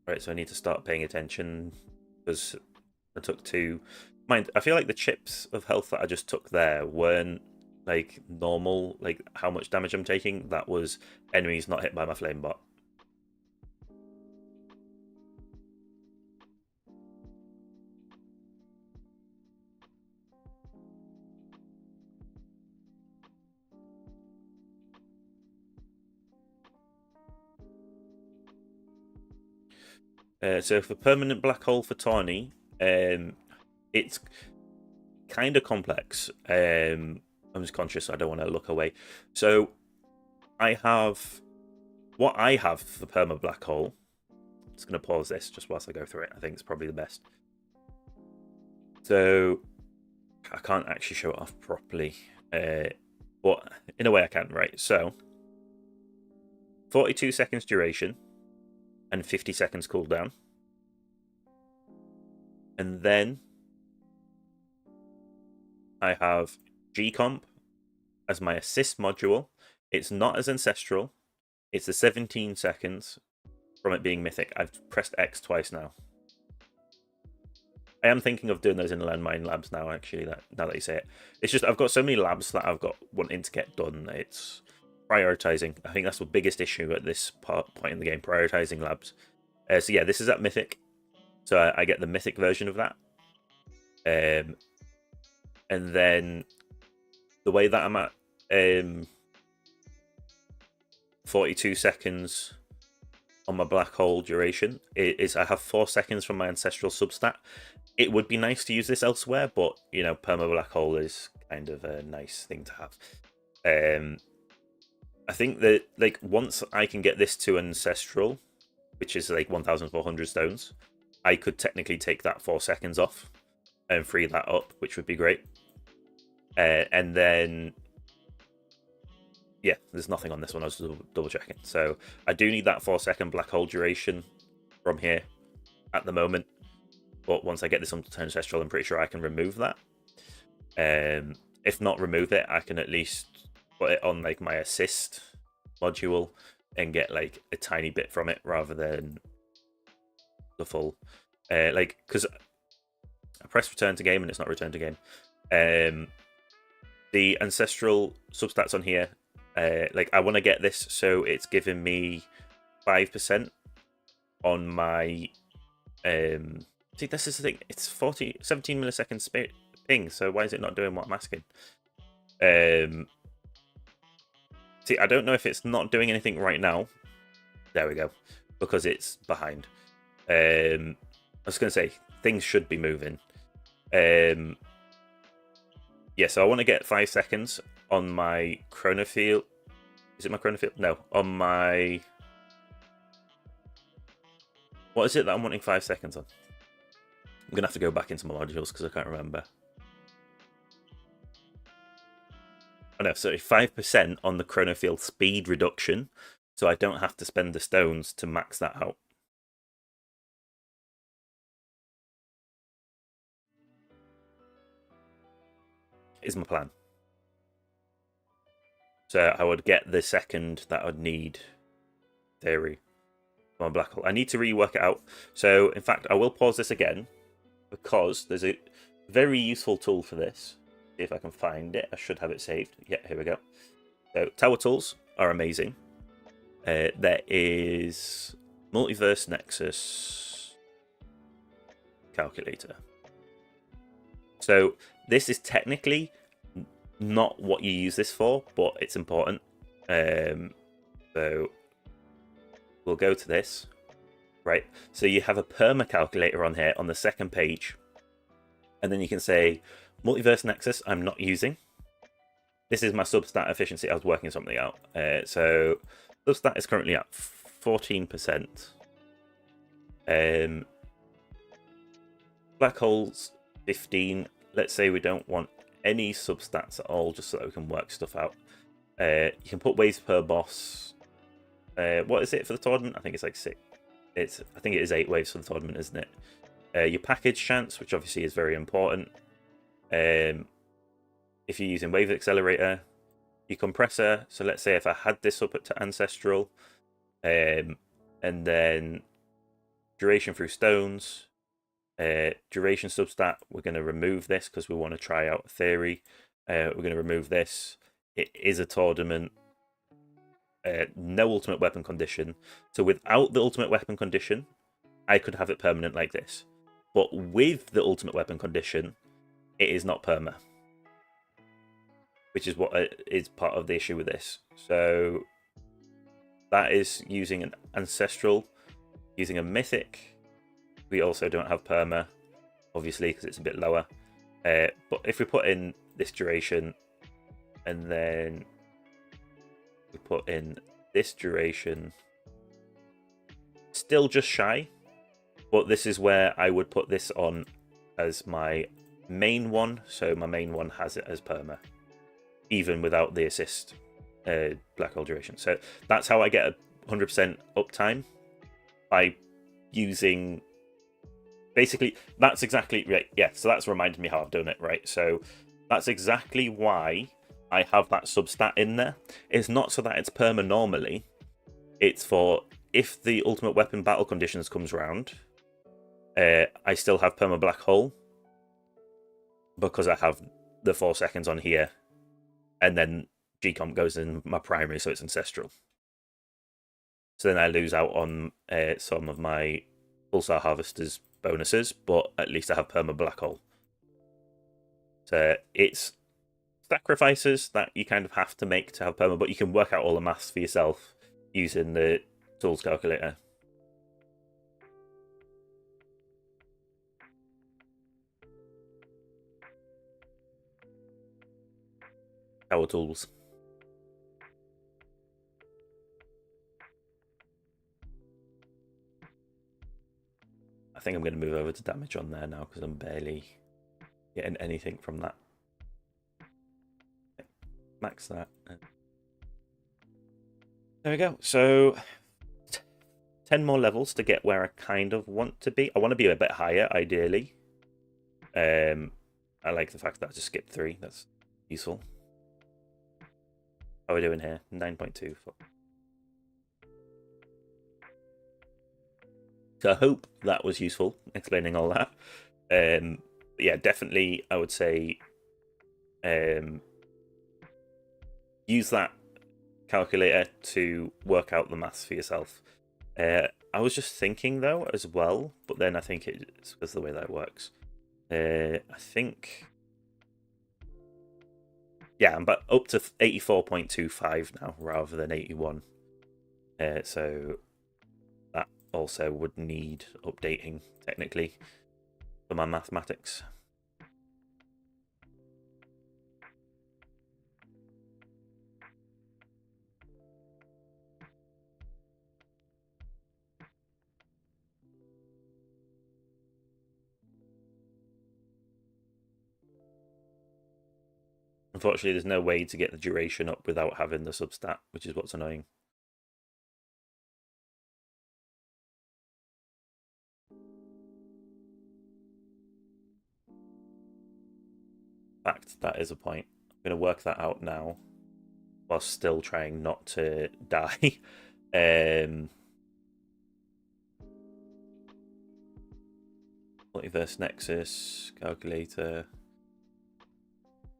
Right, so I need to start paying attention because I took two. Mind, I feel like the chips of health that I just took there weren't like normal, like how much damage I'm taking. That was enemies not hit by my flame bot. So for permanent black hole for Tawny, it's kind of complex. I'm just conscious I don't want to look away. So I have what I have for perma black hole. I'm just going to pause this just whilst I go through it. I think it's probably the best. So I can't actually show it off properly, but in a way I can, right? So 42 seconds duration and 50 seconds cooldown. And then I have G-Comp as my assist module. It's not as ancestral. It's the 17 seconds from it being mythic. I've pressed X twice now. I am thinking of doing those in landmine labs now, actually, now that you say it. It's just I've got so many labs that I've got wanting to get done. It's prioritizing. I think that's the biggest issue at this point in the game, prioritizing labs. So yeah, this is at mythic. So I get the mythic version of that. And then the way that I'm at 42 seconds on my black hole duration is I have 4 seconds from my ancestral substat. It would be nice to use this elsewhere, but you know, perma black hole is kind of a nice thing to have. I think that like once I can get this to ancestral, which is like 1,400 stones, I could technically take that 4 seconds off and free that up, which would be great. And then yeah, there's nothing on this one. I was double checking. So I do need that 4 second black hole duration from here at the moment. But once I get this onto ancestral, I'm pretty sure I can remove that. If not remove it, I can at least put it on like my assist module and get like a tiny bit from it rather than the full. Like, because I press return to game and it's not return to game. The ancestral substats on here, like I want to get this so it's giving me 5% on my see, this is the thing, it's 17 milliseconds ping, so why is it not doing what I'm asking? See, I don't know if it's not doing anything right now. There we go, because it's behind. I was going to say, things should be moving. Yeah, so I want to get 5 seconds on my chronofield. Is it my chronofield? No, on my... What is it that I'm wanting 5 seconds on? I'm going to have to go back into my modules because I can't remember. Oh no, sorry, 5% on the chronofield speed reduction, So I don't have to spend the stones to max that out. Is my plan. So I would get the second that I'd need theory on black hole. I need to rework it out. So in fact, I will pause this again because there's a very useful tool for this. See if I can find it. I should have it saved. Yeah, here we go. So tower tools are amazing. There is Multiverse Nexus calculator. So this is technically not what you use this for, but it's important. So we'll go to this, right? So you have a perma calculator on here on the second page, and then you can say Multiverse Nexus I'm not using. This is my substat efficiency. I was working something out. So substat is currently at 14%. Black holes 15. Let's say we don't want any substats at all, just so that we can work stuff out. You can put waves per boss. What is it for the tournament? I think it's like 6. I think it is 8 waves for the tournament, isn't it? Your package chance, which obviously is very important. If you're using wave accelerator, your compressor. So let's say if I had this up to ancestral, and then duration through stones, duration substat, we're going to remove this because we want to try out theory. We're going to remove this. It is a tournament. No ultimate weapon condition. So without the ultimate weapon condition, I could have it permanent like this. But with the ultimate weapon condition, it is not perma. Which is what is part of the issue with this. So that is using an ancestral, using a mythic. We also don't have perma, obviously, because it's a bit lower. But if we put in this duration, and then we put in this duration, still just shy. But this is where I would put this on as my main one. So my main one has it as perma, even without the assist black hole duration. So that's how I get a 100% uptime, by using... Basically, that's exactly right. Yeah, so that's reminded me how I've done it, right? So that's exactly why I have that substat in there. It's not so that it's perma normally. It's for if the ultimate weapon battle conditions comes around, I still have perma black hole because I have the 4 seconds on here, and then G-Comp goes in my primary, so it's ancestral. So then I lose out on some of my Pulsar Harvester's bonuses, but at least I have perma black hole. So it's sacrifices that you kind of have to make to have perma, but you can work out all the maths for yourself using the tools calculator. Power tools. I think I'm going to move over to damage on there now because I'm barely getting anything from that. Max that. There we go. So 10 more levels to get where I kind of want to be. I want to be a bit higher, ideally. I like the fact that I just skipped 3. That's useful. How are we doing here? 9.2. So I hope that was useful, explaining all that. Yeah, definitely, I would say use that calculator to work out the maths for yourself. I was just thinking, though, as well, but then I think it's because of the way that it works. I think... Yeah, I'm up to 84.25 now, rather than 81. So that also would need updating, technically, for my mathematics. Unfortunately, there's no way to get the duration up without having the substat, which is what's annoying. fact, that is a point. I'm going to work that out now while still trying not to die. Multiverse Nexus, calculator.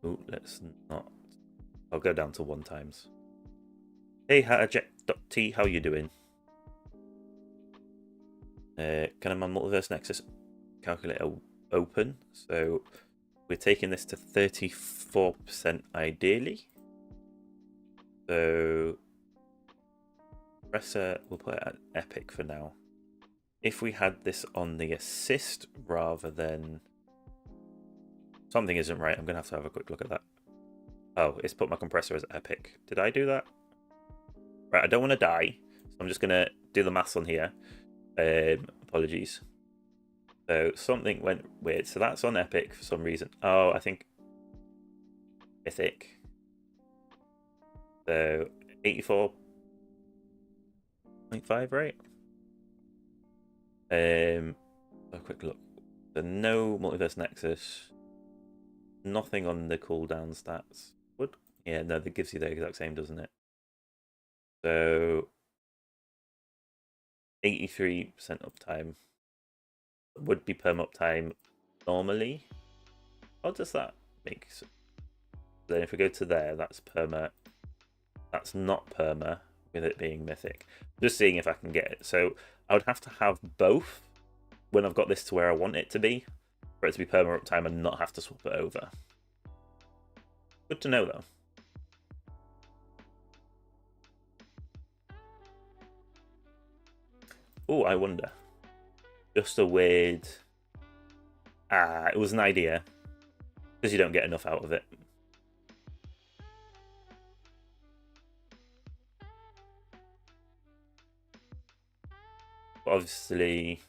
Ooh, let's not. I'll go down to 1 times. Hey, Hatterjet.t, how you doing? Can I my Multiverse Nexus calculator open? So we're taking this to 34% ideally. So Presser, we'll put it at epic for now. If we had this on the assist rather than... Something isn't right. I'm going to have a quick look at that. Oh, it's put my compressor as epic. Did I do that? Right, I don't want to die. So I'm just going to do the maths on here. Apologies. So something went weird. So that's on epic for some reason. Oh, I think mythic. So 84.5, right? A quick look. So no Multiverse Nexus. Nothing on the cooldown stats. Would? Yeah, no, that gives you the exact same, doesn't it? So 83% uptime would be perm uptime normally. What does that make? Then if we go to there, that's perma. That's not perma with it being mythic. Just seeing if I can get it. So I would have to have both when I've got this to where I want it to be, for it to be perma uptime and not have to swap it over. Good to know though. Oh, I wonder. Just a weird... it was an idea. Because you don't get enough out of it. But obviously...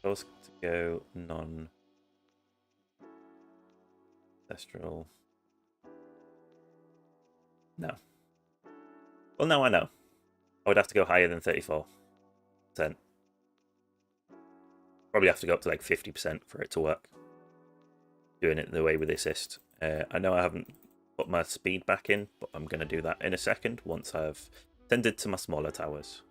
I was to go non-ancestral. No. Well, now I know. I would have to go higher than 34%. Probably have to go up to like 50% for it to work. Doing it the way with the assist. I know I haven't put my speed back in, but I'm going to do that in a second once I've tended to my smaller towers.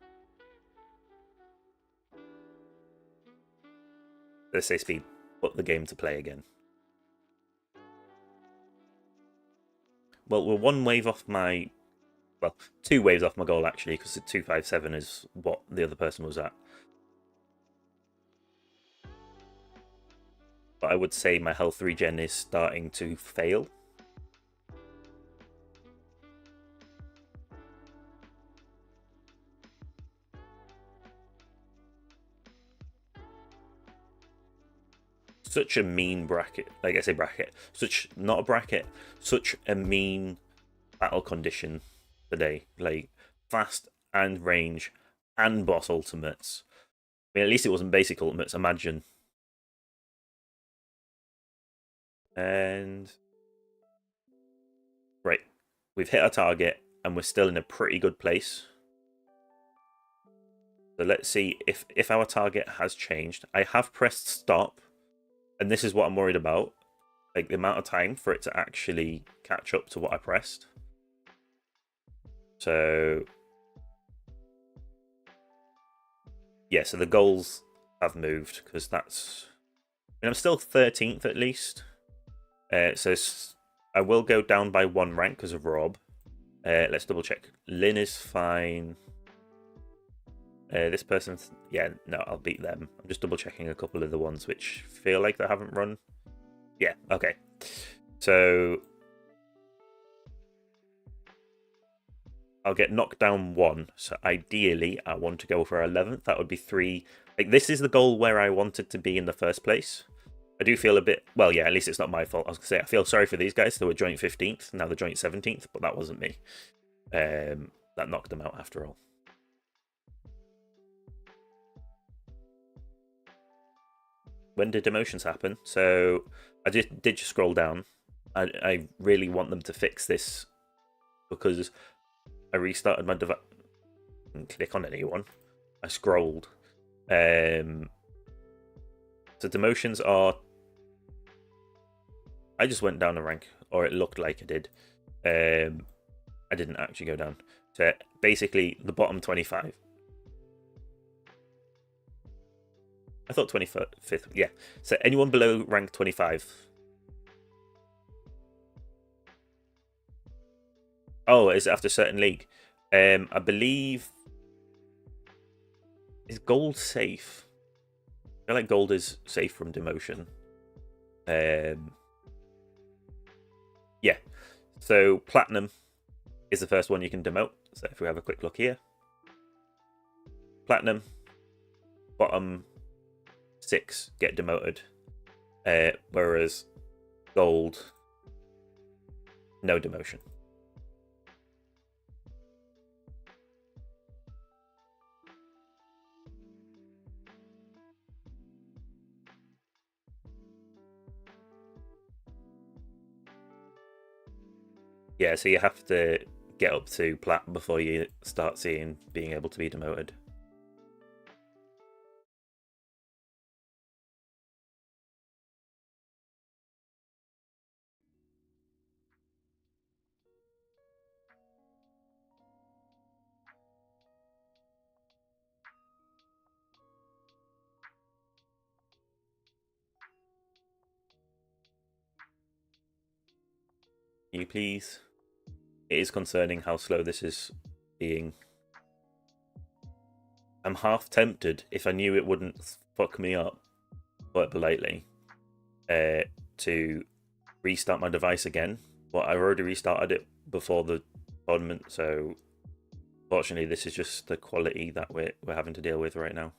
Let's say speed, put the game to play again. Well, we're 1 wave off my... Well, 2 waves off my goal actually, because the 257 is what the other person was at. But I would say my health regen is starting to fail. Such a mean bracket. Like I say bracket. Not a bracket. Such a mean battle condition today. Like fast and range and boss ultimates. I mean, at least it wasn't basic ultimates, imagine. And right, we've hit our target and we're still in a pretty good place. So let's see if our target has changed. I have pressed stop, and this is what I'm worried about. Like the amount of time for it to actually catch up to what I pressed. So yeah, so the goals have moved because that's... I mean, I'm still 13th at least. So I will go down by 1 rank because of Rob. Let's double check. Lynn is fine. This person's... Yeah, no, I'll beat them. I'm just double checking a couple of the ones which feel like they haven't run. Yeah, okay. So I'll get knocked down 1. So ideally, I want to go for 11th. That would be 3. Like, this is the goal where I wanted to be in the first place. I do feel a bit... Well, yeah, at least it's not my fault. I was going to say, I feel sorry for these guys. They were joint 15th. Now they're joint 17th, but that wasn't me. That knocked them out after all. When did demotions happen? So I did just scroll down. I really want them to fix this because I restarted my device. Click on anyone. I scrolled. So demotions are I just went down a rank, or it looked like I did. I didn't actually go down. So basically, the bottom 25. I thought 25th. Yeah. So anyone below rank 25. Oh, is it after a certain league? I believe. Is gold safe? I feel like gold is safe from demotion. Yeah. So platinum is the first one you can demote. So if we have a quick look here, platinum, bottom 6 get demoted, whereas gold, no demotion. Yeah, so you have to get up to plat before you start seeing being able to be demoted. Can you please? It is concerning how slow this is being. I'm half tempted, if I knew it wouldn't fuck me up, but politely, to restart my device again. But I've already restarted it before the tournament, so fortunately, this is just the quality that we're having to deal with right now.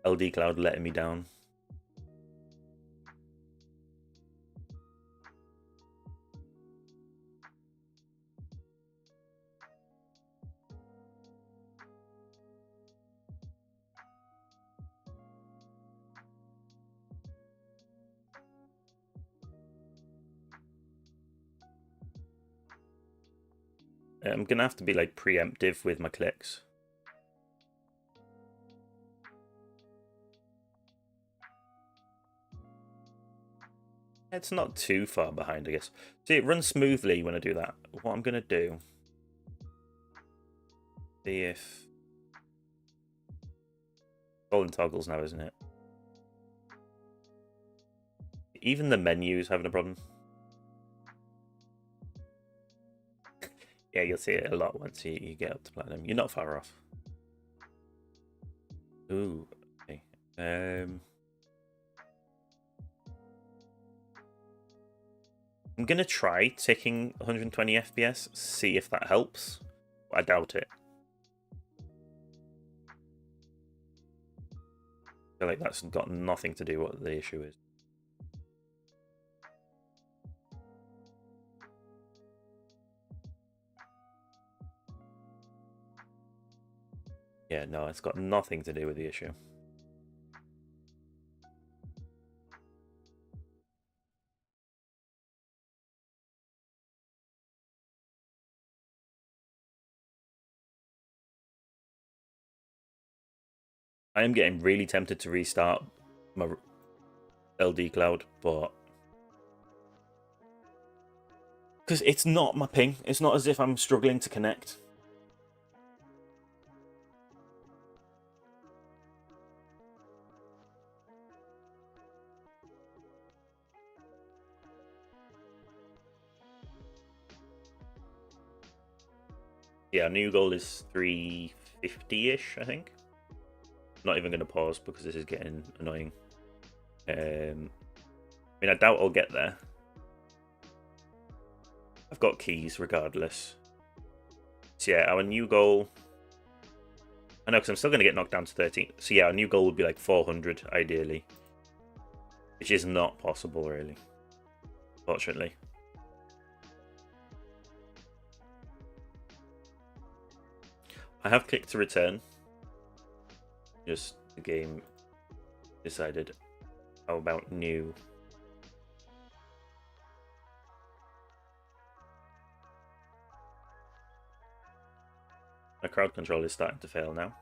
LD Cloud letting me down. I'm gonna have to be like preemptive with my clicks. It's not too far behind, I guess. See, it runs smoothly when I do that. What I'm gonna do, see if golden toggles now, isn't it? Even the menu's having a problem. Yeah, you'll see it a lot once you get up to platinum. You're not far off. Ooh, okay. I'm gonna try ticking 120 FPS, see if that helps. I doubt it. I feel like that's got nothing to do with what the issue is. Yeah, no, it's got nothing to do with the issue. I am getting really tempted to restart my LD Cloud, but because it's not my ping. It's not as if I'm struggling to connect. Yeah, new goal is 350-ish, I think. Not even going to pause because this is getting annoying. I mean, I doubt I'll get there. I've got keys regardless. So yeah, our new goal... I know, because I'm still going to get knocked down to 13. So yeah, our new goal would be like 400, ideally. Which is not possible, really. Fortunately. I have clicked to return. Just the game decided. How about new? My crowd control is starting to fail now.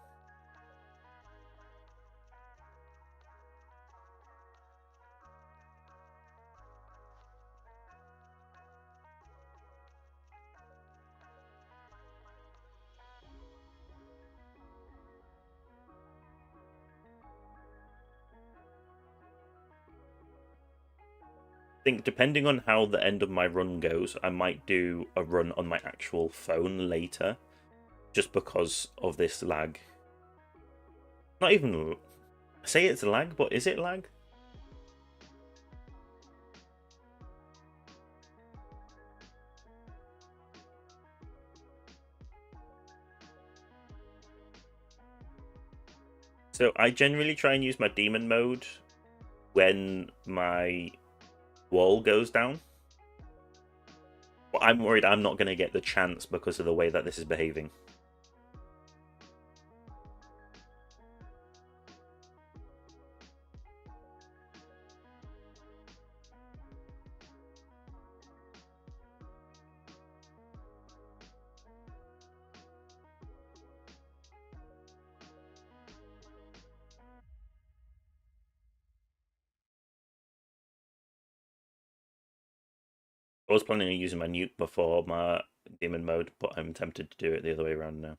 think depending on how the end of my run goes, I might do a run on my actual phone later, just because of this lag. Not even I say it's lag, but is it lag? So I generally try and use my demon mode when my wall goes down. But I'm worried I'm not going to get the chance because of the way that this is behaving. I was planning on using my nuke before my demon mode, but I'm tempted to do it the other way around now.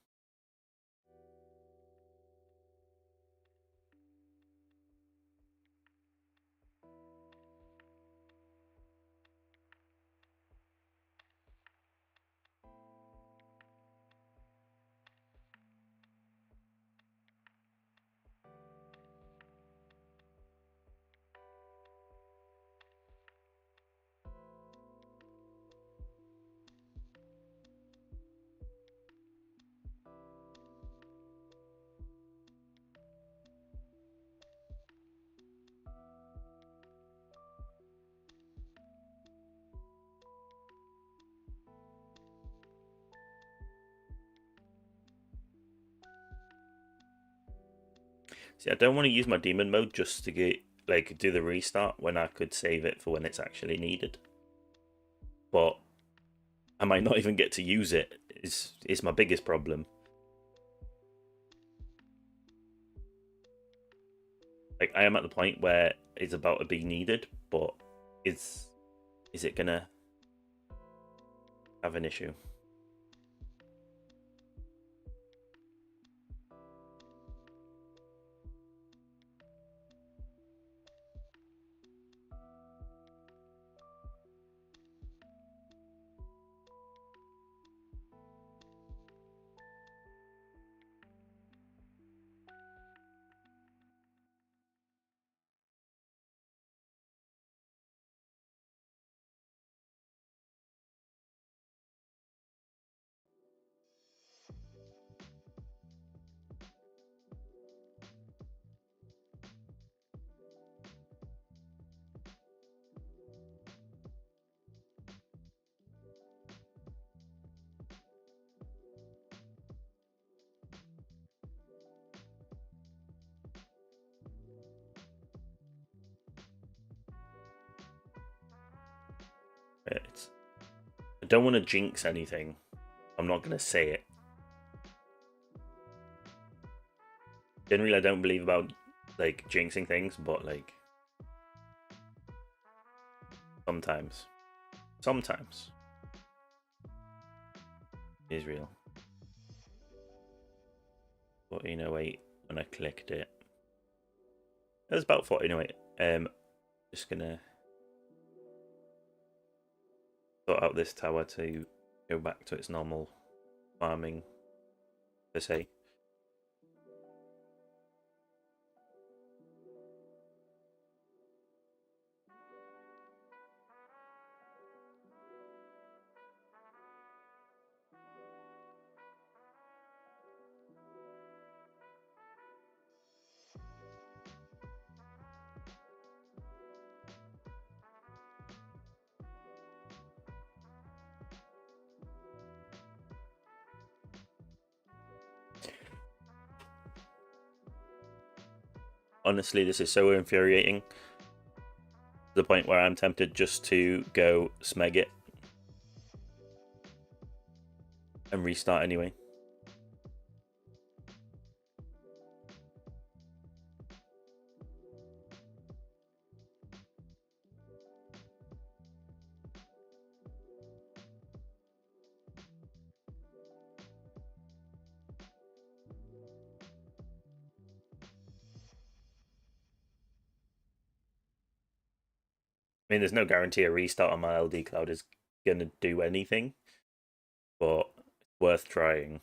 See, I don't want to use my demon mode just to get do the restart when I could save it for when it's actually needed. But I might not even get to use it. Is my biggest problem. Like I am at the point where it's about to be needed, but is it gonna have an issue? I don't want to jinx anything. I'm not gonna say it. Generally, I don't believe about jinxing things, but sometimes it is real. 1408 when I clicked it. It was about 1408. Just gonna sort out this tower to go back to its normal farming, per se. Honestly, this is so infuriating. To the point where I'm tempted just to go smeg it and restart anyway. I mean, there's no guarantee a restart on my LD Cloud is going to do anything, but it's worth trying.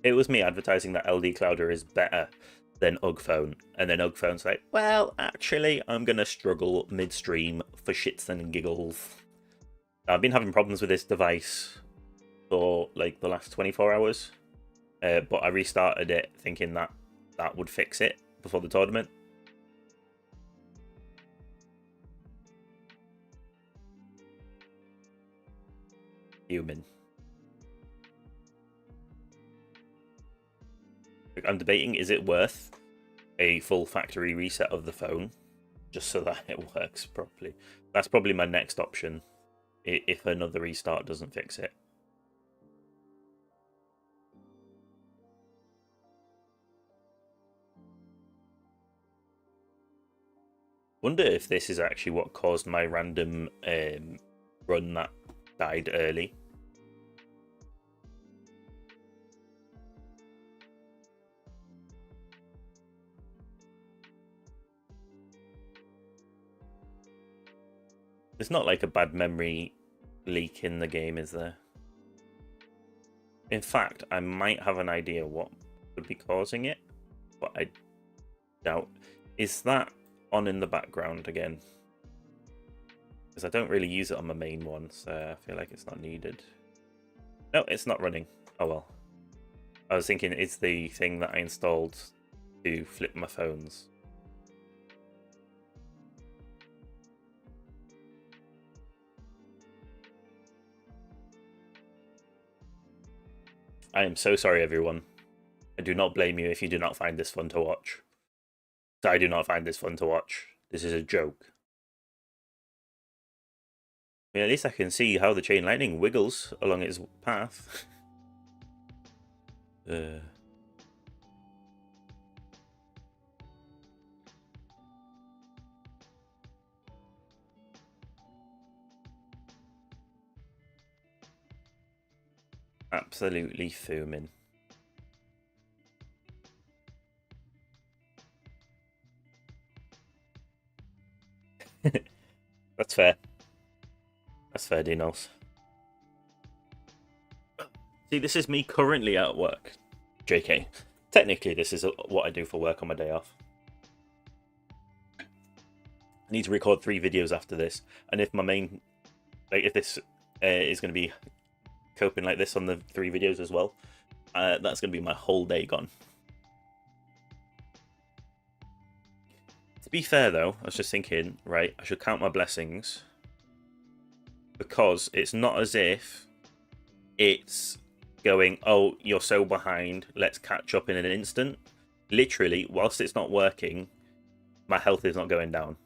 It was me advertising that LD Clouder is better than UGG Phone, and then UGG Phone's like, well, actually, I'm going to struggle midstream for shits and giggles. I've been having problems with this device for like the last 24 hours, but I restarted it thinking that that would fix it before the tournament. Human. I'm debating, is it worth a full factory reset of the phone just so that it works properly? That's probably my next option if another restart doesn't fix it. Wonder if this is actually what caused my random run that died early. There's not like a bad memory leak in the game, is there? In fact, I might have an idea what could be causing it, but I doubt. Is that on in the background again? Because I don't really use it on my main one, so I feel like it's not needed. No, it's not running. Oh well. I was thinking it's the thing that I installed to flip my phones. I am so sorry, everyone. I do not blame you if you do not find this fun to watch. I do not find this fun to watch. This is a joke. I mean, at least I can see how the chain lightning wiggles along its path. Absolutely fuming. That's fair. That's fair, Dinos. See, this is me currently at work. JK. Technically, this is what I do for work on my day off. I need to record 3 videos after this, and if my main, like, if this is going to be coping like this on the 3 videos as well, that's going to be my whole day gone. To be fair, though, I was just thinking, right, I should count my blessings, because it's not as if it's going, oh, you're so behind, let's catch up in an instant. Literally, whilst it's not working, my health is not going down.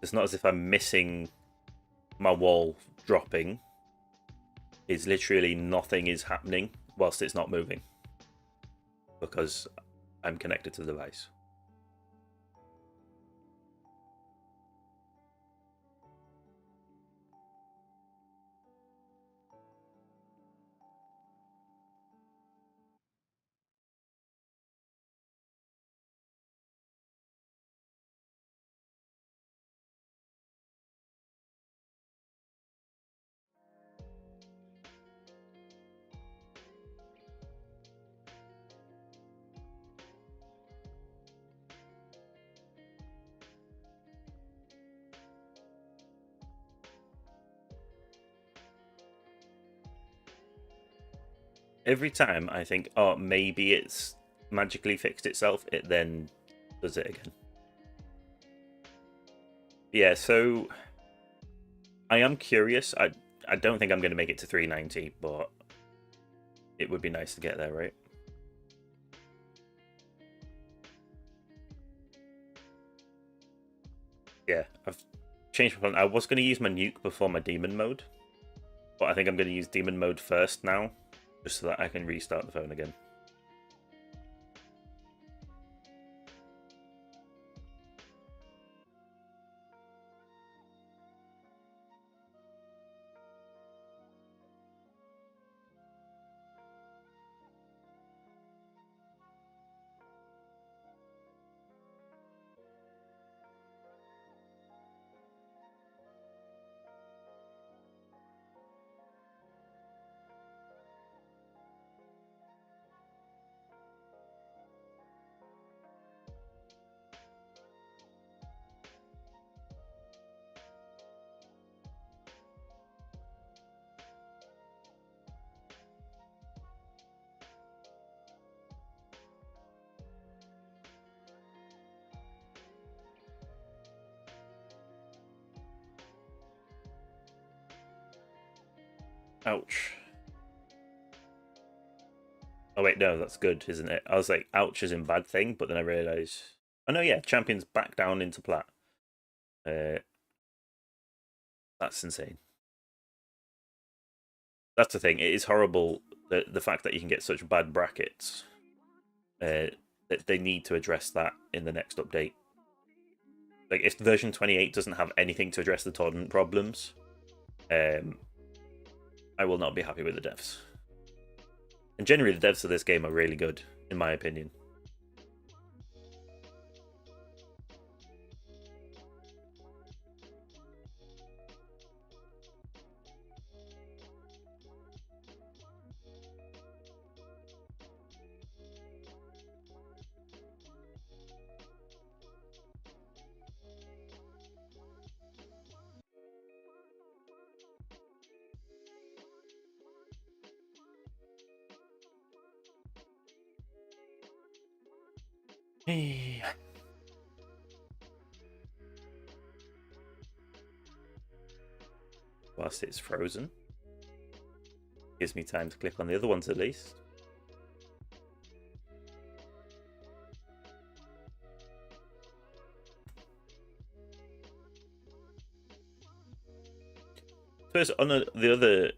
It's not as if I'm missing my wall dropping. It's literally nothing is happening whilst it's not moving, because I'm connected to the device. Every time I think, oh, maybe it's magically fixed itself, it then does it again. Yeah, so I am curious. I don't think I'm going to make it to 390, but it would be nice to get there, right? Yeah, I've changed my plan. I was going to use my nuke before my demon mode, But I think I'm going to use demon mode first now, just so that I can restart the phone again. Ouch. Oh wait, no, that's good, isn't it? I was like, ouch is in bad thing, but then I realised... Oh no, yeah, champions back down into plat. That's insane. That's the thing, it is horrible, the fact that you can get such bad brackets. That they need to address that in the next update. Like, if version 28 doesn't have anything to address the tournament problems, I will not be happy with the devs. And generally, the devs of this game are really good, in my opinion. Hey. Whilst it's frozen. Gives me time to click on the other ones at least. First, on the other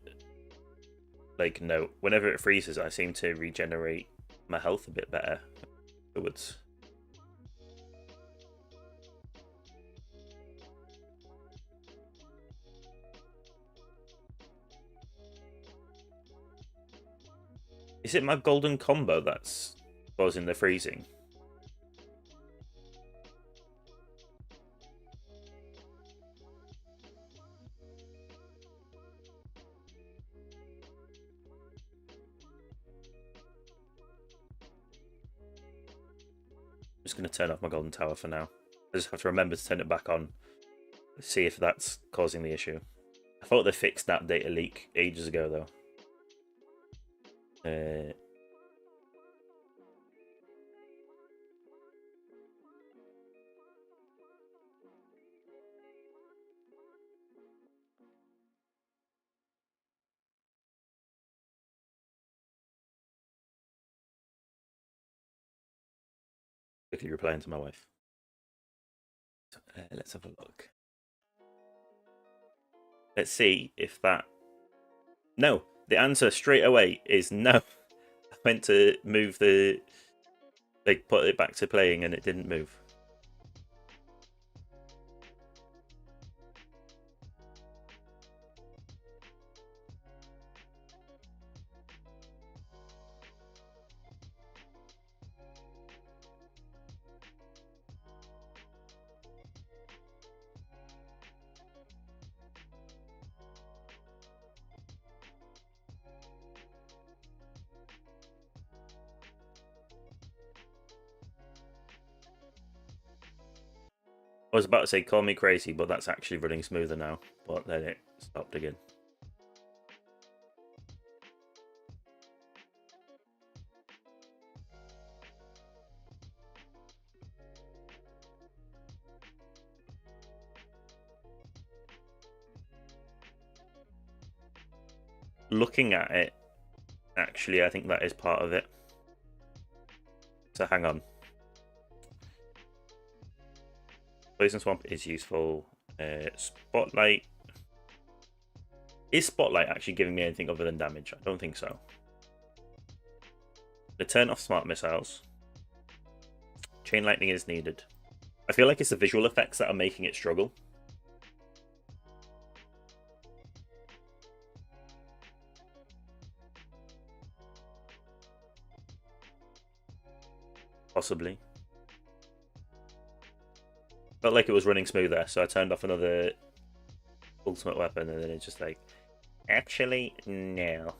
note, whenever it freezes, I seem to regenerate my health a bit better afterwards. Is it my golden combo that's causing the freezing? I'm just going to turn off my golden tower for now. I just have to remember to turn it back on. See if that's causing the issue. I thought they fixed that data leak ages ago, though. Quickly replying to my wife. Let's have a look. Let's see if that... No, the answer straight away is no. I meant to move the... Like, put it back to playing and it didn't move. I was about to say call me crazy, but that's actually running smoother now. But then it stopped again. Looking at it, actually, I think that is part of it. So hang on. Poison Swamp is useful. Spotlight. Is Spotlight actually giving me anything other than damage? I don't think so. The turn off smart missiles. Chain lightning is needed. I feel like it's the visual effects that are making it struggle. Possibly. Felt like it was running smoother, so I turned off another ultimate weapon, and then it's just like, actually, no.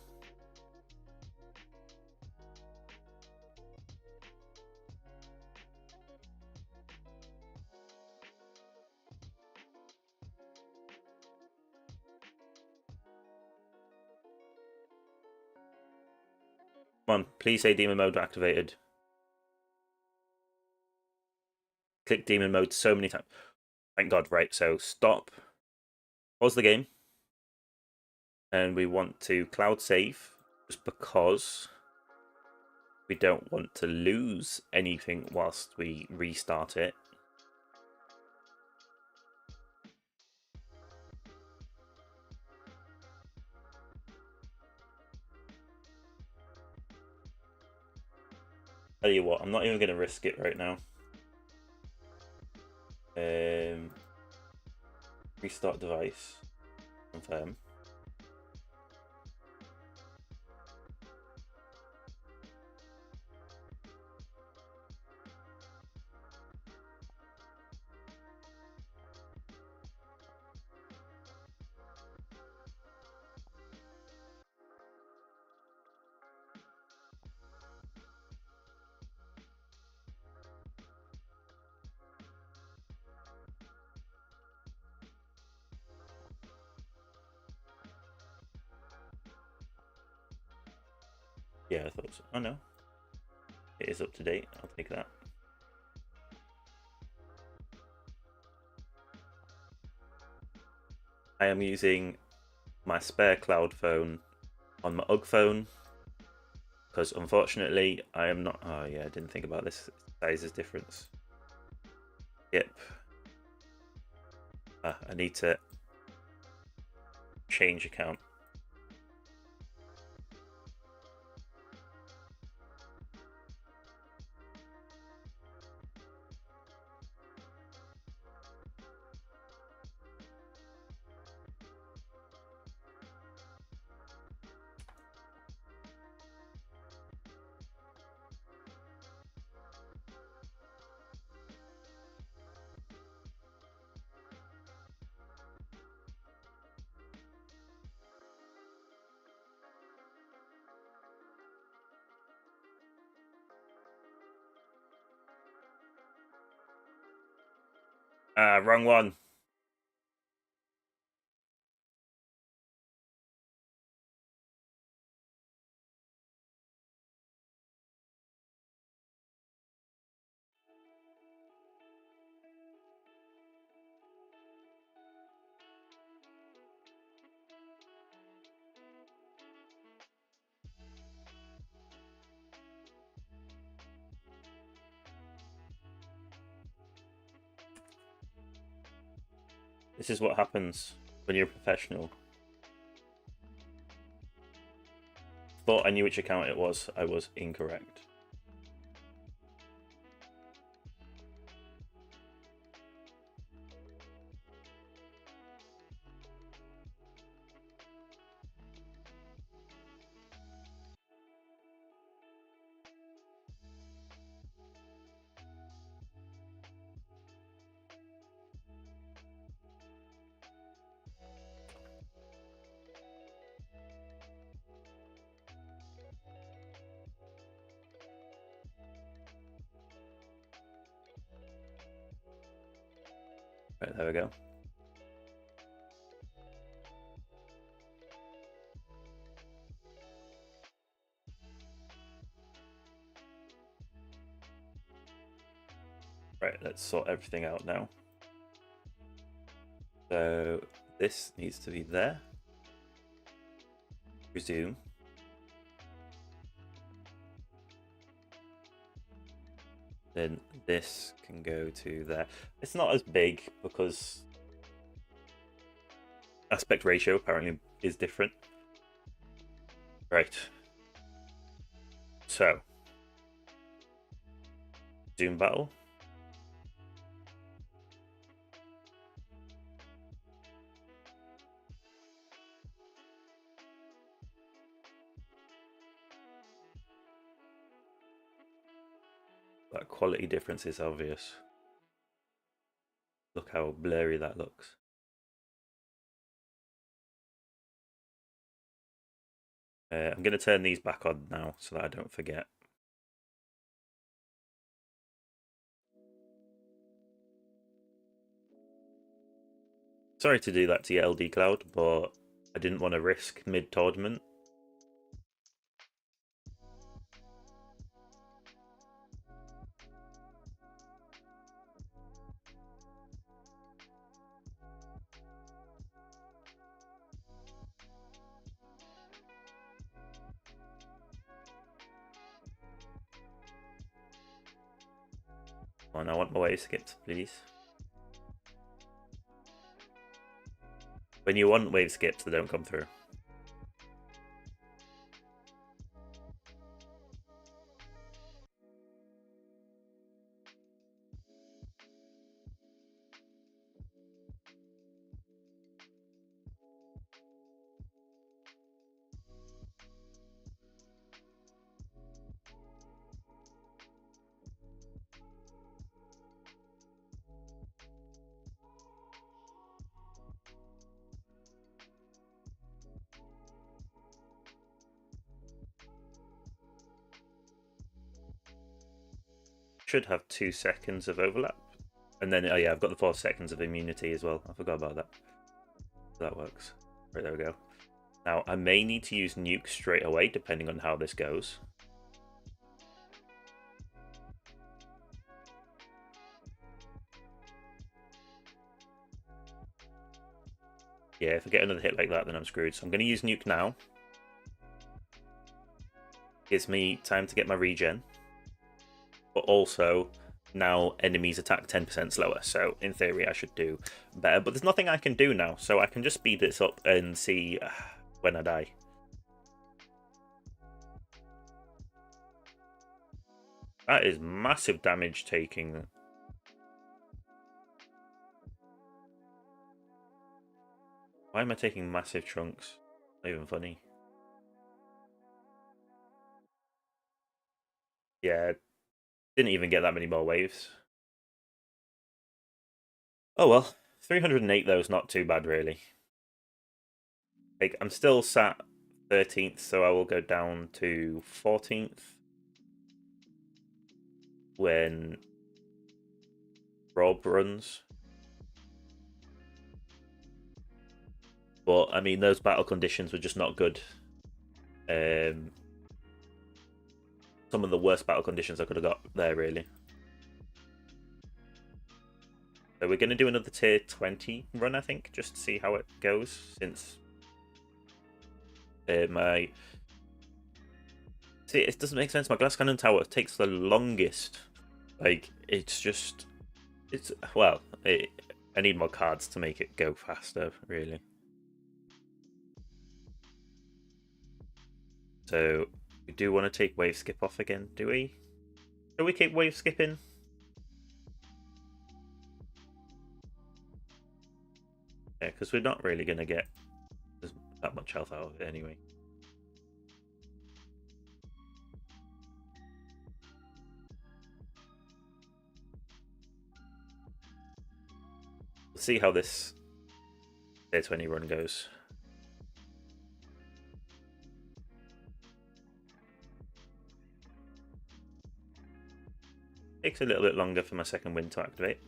Come on, please say demon mode activated. Click demon mode so many times. Thank God, right, so stop. Pause the game. And we want to cloud save, just because we don't want to lose anything whilst we restart it. Tell you what, I'm not even going to risk it right now. Restart device. Confirm. Yeah, I thought so. Oh no. It is up to date. I'll take that. I am using my spare cloud phone on my UGG phone, because unfortunately I am not. Oh yeah, I didn't think about this sizes difference. Yep. I need to change account. Wrong one. This is what happens when you're a professional. Thought I knew which account it was. I was incorrect. Right, there we go. Right, let's sort everything out now. So this needs to be there. Resume. Then this can go to there. It's not as big because aspect ratio apparently is different. Right. So, Zoom battle. That quality difference is obvious. Look how blurry that looks. I'm going to turn these back on now so that I don't forget. Sorry to do that to you, LD Cloud, but I didn't want to risk mid-tournament. Come on, I want my wave skipped, please. When you want wave skips, they don't come through. Should have 2 seconds of overlap. And then, oh yeah, I've got the 4 seconds of immunity as well. I forgot about that. That works. Right, there we go. Now, I may need to use nuke straight away, depending on how this goes. Yeah, if I get another hit like that, then I'm screwed. So I'm going to use nuke now. Gives me time to get my regen. But also, now enemies attack 10% slower. So in theory, I should do better. But there's nothing I can do now. So I can just speed this up and see when I die. That is massive damage taking. Why am I taking massive chunks? Not even funny. Yeah, didn't even get that many more waves. Oh well, 308 though is not too bad really. Like, I'm still sat 13th, so I will go down to 14th when Rob runs. But I mean, those battle conditions were just not good. Some of the worst battle conditions I could have got there, really. So we're going to do another tier 20 run, I think, just to see how it goes, since my... See, it doesn't make sense. My glass cannon tower takes the longest. Like, it's just... It's... Well, I need more cards to make it go faster, really. So, we do want to take wave skip off again, do we? Do we keep wave skipping? Yeah, because we're not really going to get that much health out of it anyway. We'll see how this tier 20 run goes. Takes a little bit longer for my second wind to activate.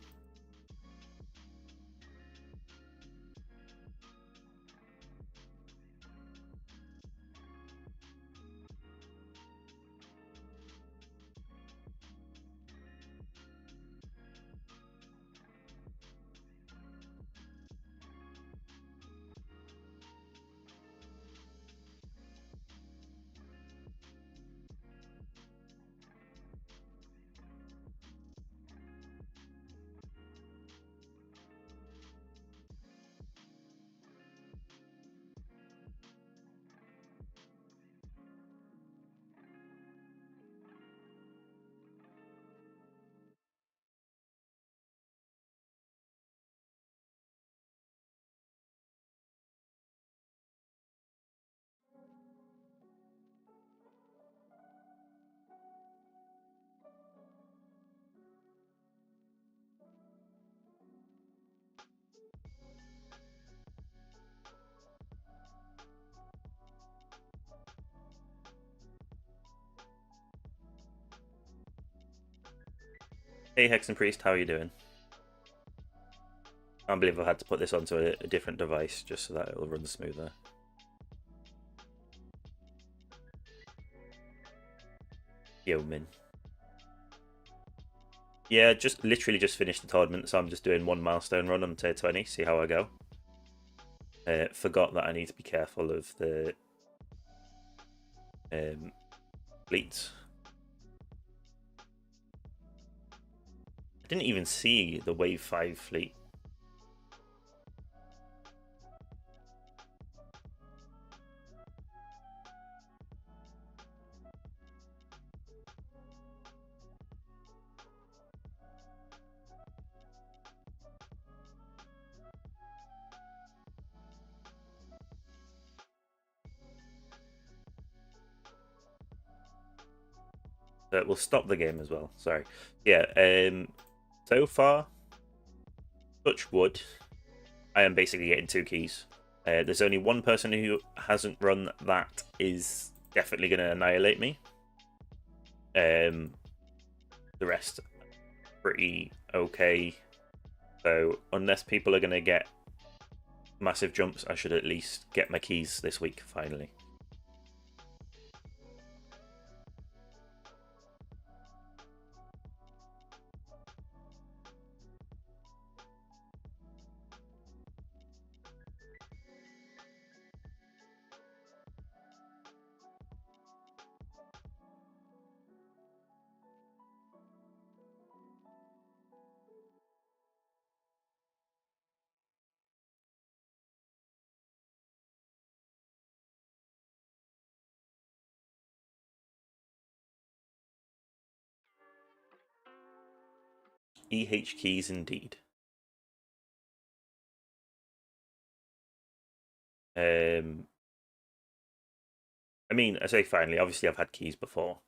Hey Hexen Priest, how are you doing? I can't believe I've had to put this onto a different device just so that it'll run smoother. Yo, Min. Yeah, literally just finished the tournament, so I'm just doing one milestone run on tier 20, see how I go. Forgot that I need to be careful of the fleets. I didn't even see the Wave 5 fleet. We'll stop the game as well. Sorry. Yeah. So far, touch wood, I am basically getting 2 keys. There's only one person who hasn't run that is definitely going to annihilate me. The rest, pretty okay. So unless people are going to get massive jumps, I should at least get my keys this week finally. EH keys indeed. I mean, I say finally, obviously I've had keys before.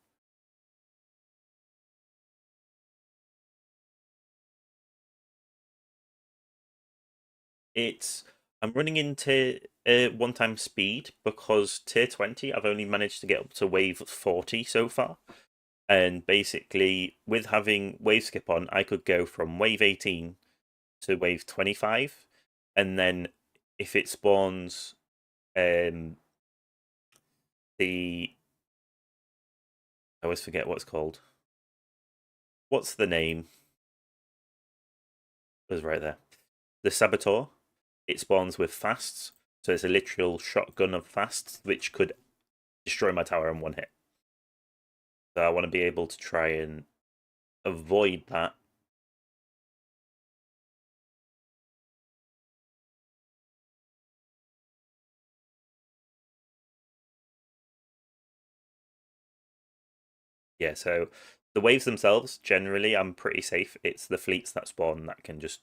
I'm running into one-time speed because tier 20 I've only managed to get up to wave 40 so far. And basically with having wave skip on, I could go from wave 18 to wave 25, and then if it spawns the I always forget what it's called. What's the name? It was right there. The Saboteur. It spawns with fasts, so it's a literal shotgun of fasts, which could destroy my tower in one hit. So I want to be able to try and avoid that. Yeah, so the waves themselves, generally, I'm pretty safe. It's the fleets that spawn that can just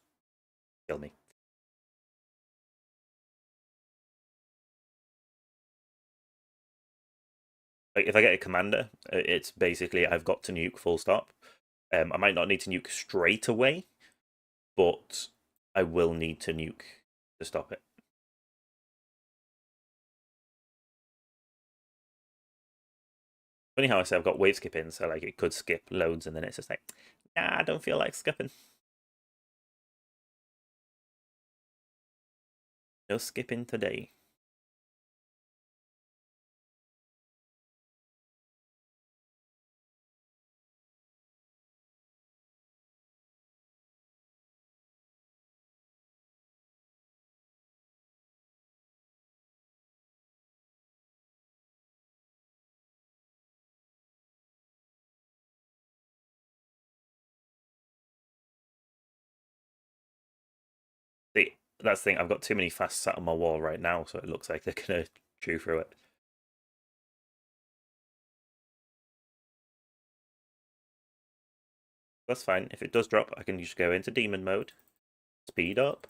kill me. Like if I get a commander, it's basically I've got to nuke full stop. I might not need to nuke straight away, but I will need to nuke to stop it. Funny how I say I've got wave skipping, so like it could skip loads, and then it's just like, nah, I don't feel like skipping. No skipping today. See, that's the thing. I've got too many fast sat on my wall right now, so it looks like they're gonna chew through it. That's fine. If it does drop, I can just go into demon mode, speed up.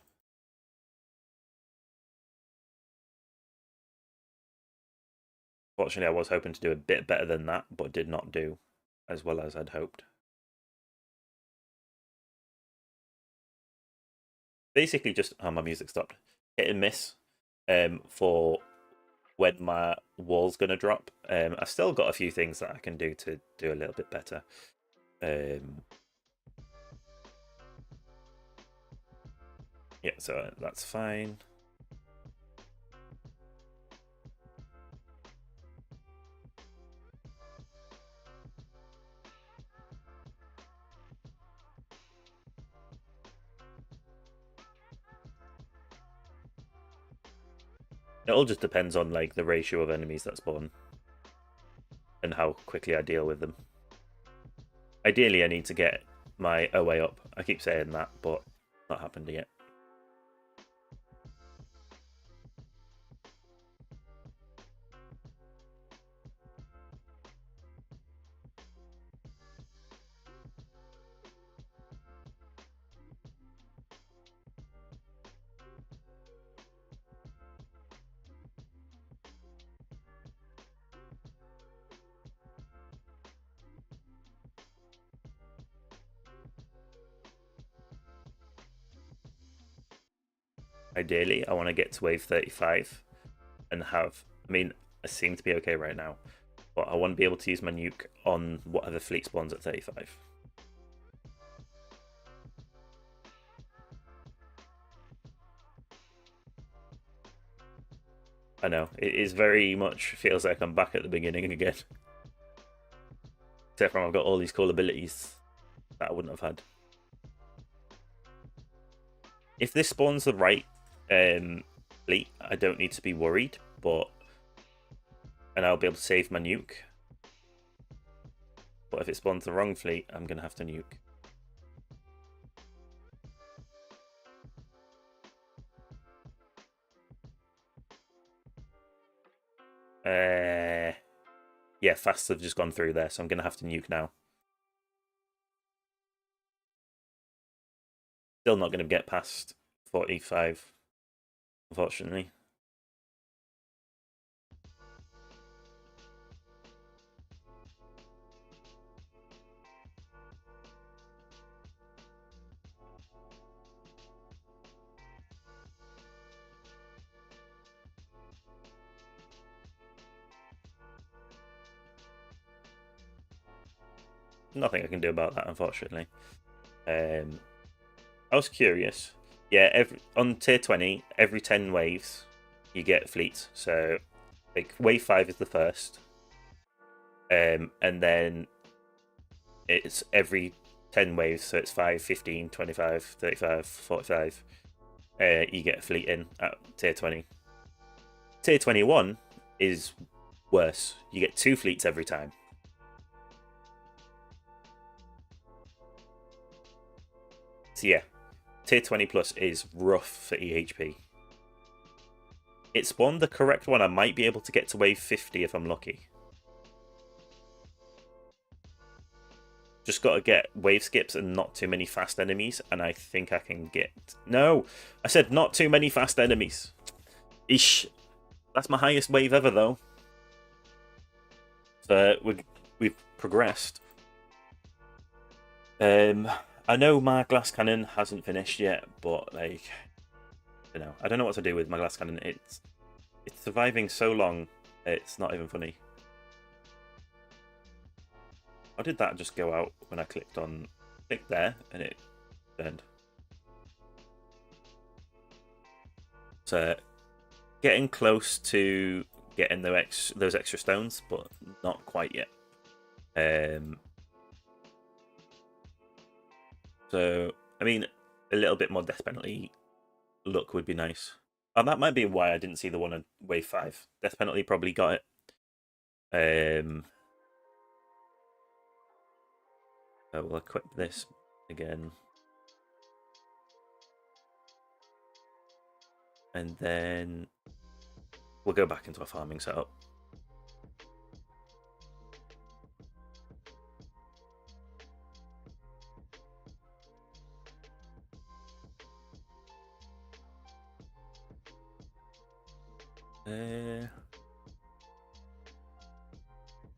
Fortunately, I was hoping to do a bit better than that, but did not do as well as I'd hoped. Basically, just my music stopped. Hit and miss for when my wall's gonna drop. I've still got a few things that I can do to do a little bit better. Yeah, so that's fine. It all just depends on like the ratio of enemies that spawn and how quickly I deal with them. Ideally, I need to get my OA up. I keep saying that, but not happened yet. Ideally, I want to get to wave 35 and have... I mean, I seem to be okay right now, but I want to be able to use my nuke on whatever fleet spawns at 35. I know, it is very much feels like I'm back at the beginning again. Except for I've got all these cool abilities that I wouldn't have had. If this spawns the right fleet, I don't need to be worried, but... And I'll be able to save my nuke. But if it spawns the wrong fleet, I'm going to have to nuke. Yeah, fasts have just gone through there, so I'm going to have to nuke now. Still not going to get past 45, unfortunately. Nothing I can do about that, unfortunately. I was curious. Yeah, on tier 20, every 10 waves, you get fleets. So, like, wave 5 is the first. And then it's every 10 waves, so it's 5, 15, 25, 35, 45. You get a fleet in at tier 20. Tier 21 is worse. You get 2 fleets every time. So yeah, tier 20 plus is rough for EHP. It spawned the correct one. I might be able to get to wave 50 if I'm lucky. Just got to get wave skips and not too many fast enemies, and I think I can get... No! I said not too many fast enemies. Ish. That's my highest wave ever, though. So we've progressed. I know my glass cannon hasn't finished yet, but like, I don't know what to do with my glass cannon. It's surviving so long, it's not even funny. How did that just go out when I clicked there and it turned? So getting close to getting those extra stones, but not quite yet. So I mean, a little bit more death penalty luck would be nice. And that might be why I didn't see the one on wave 5. Death penalty probably got it. I will equip this again. And then we'll go back into our farming setup.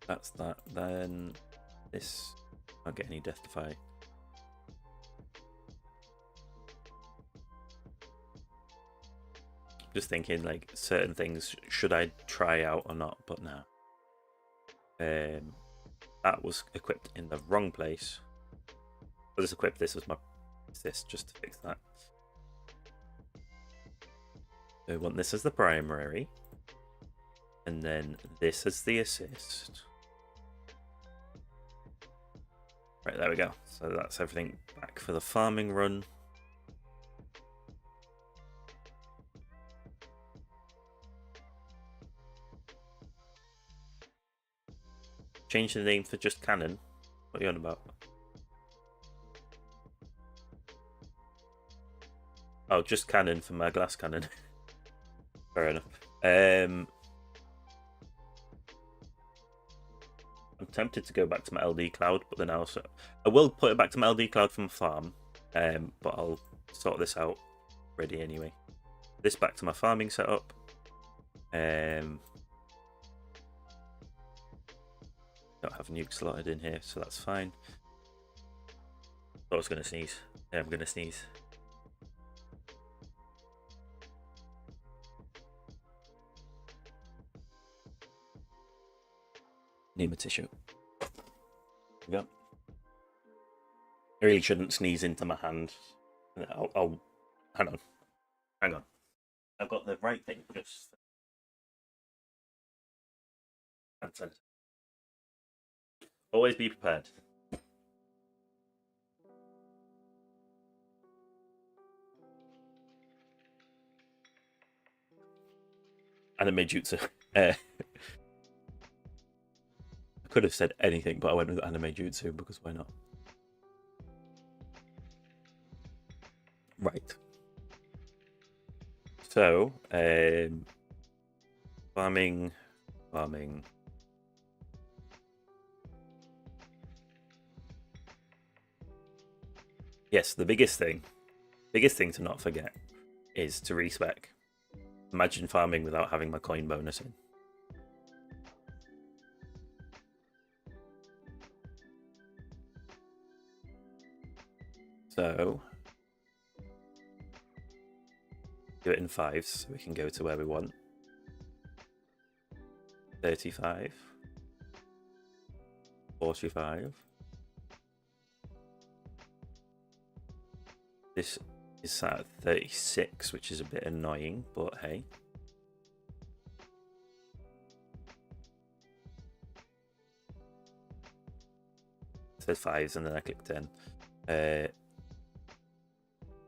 That's that. Then this... I'll get any Deathify. Just thinking, like, certain things, should I try out or not? But no. That was equipped in the wrong place. I'll just equip this as my assist just to fix that. We want this as the primary, and then this as the assist. Right, there we go. So that's everything back for the farming run. Change the name for just cannon. What are you on about? Oh, just cannon for my glass cannon. Fair enough. I'm tempted to go back to my LD cloud, but then I will put it back to my LD cloud from farm. But I'll sort this out ready anyway. This back to my farming setup. Don't have nuke slotted in here, so that's fine. I was going to sneeze. Yeah, I'm going to sneeze. Need my tissue. There we go. I really shouldn't sneeze into my hand. I'll hang on. Hang on. I've got the right thing just. Always be prepared. Anime jutsu. I could have said anything, but I went with anime jutsu because why not? Right. So, farming. Yes, the biggest thing to not forget is to respec. Imagine farming without having my coin bonus in. So, do it in fives so we can go to where we want. 35. 45. This is sat at 36, which is a bit annoying, but hey. It said fives and then I clicked 10.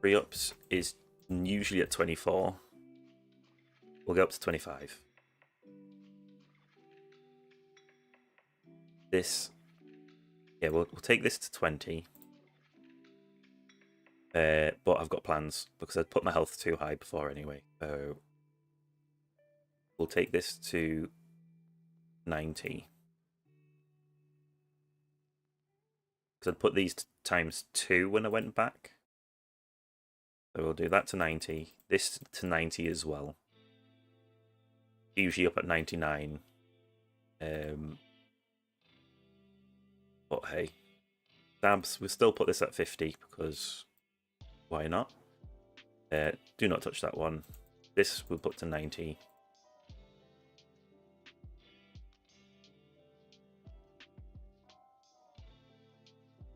Re-ups is usually at 24. We'll go up to 25. This, yeah, we'll take this to 20. But I've got plans because I'd put my health too high before anyway. So we'll take this to 90. Because I'd put these times 2 when I went back. So we'll do that to 90. This to 90 as well. Usually up at 99. But hey. Stabs, we'll still put this at 50 because why not? Do not touch that one. This we'll put to 90.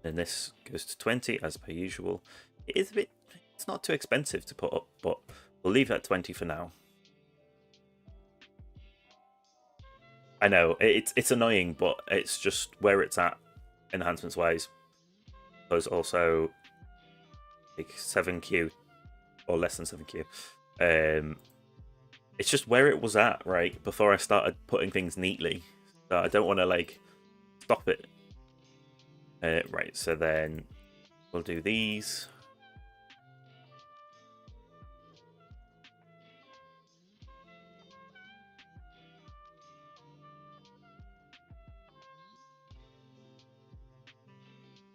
Then this goes to 20 as per usual. It is a bit, it's not too expensive to put up, but we'll leave it at 20 for now. I know, it's annoying, but it's just where it's at enhancements wise. Because also like 7Q or less than 7Q. It's just where it was at, right, before I started putting things neatly. So I don't want to like stop it. Right, so then we'll do these.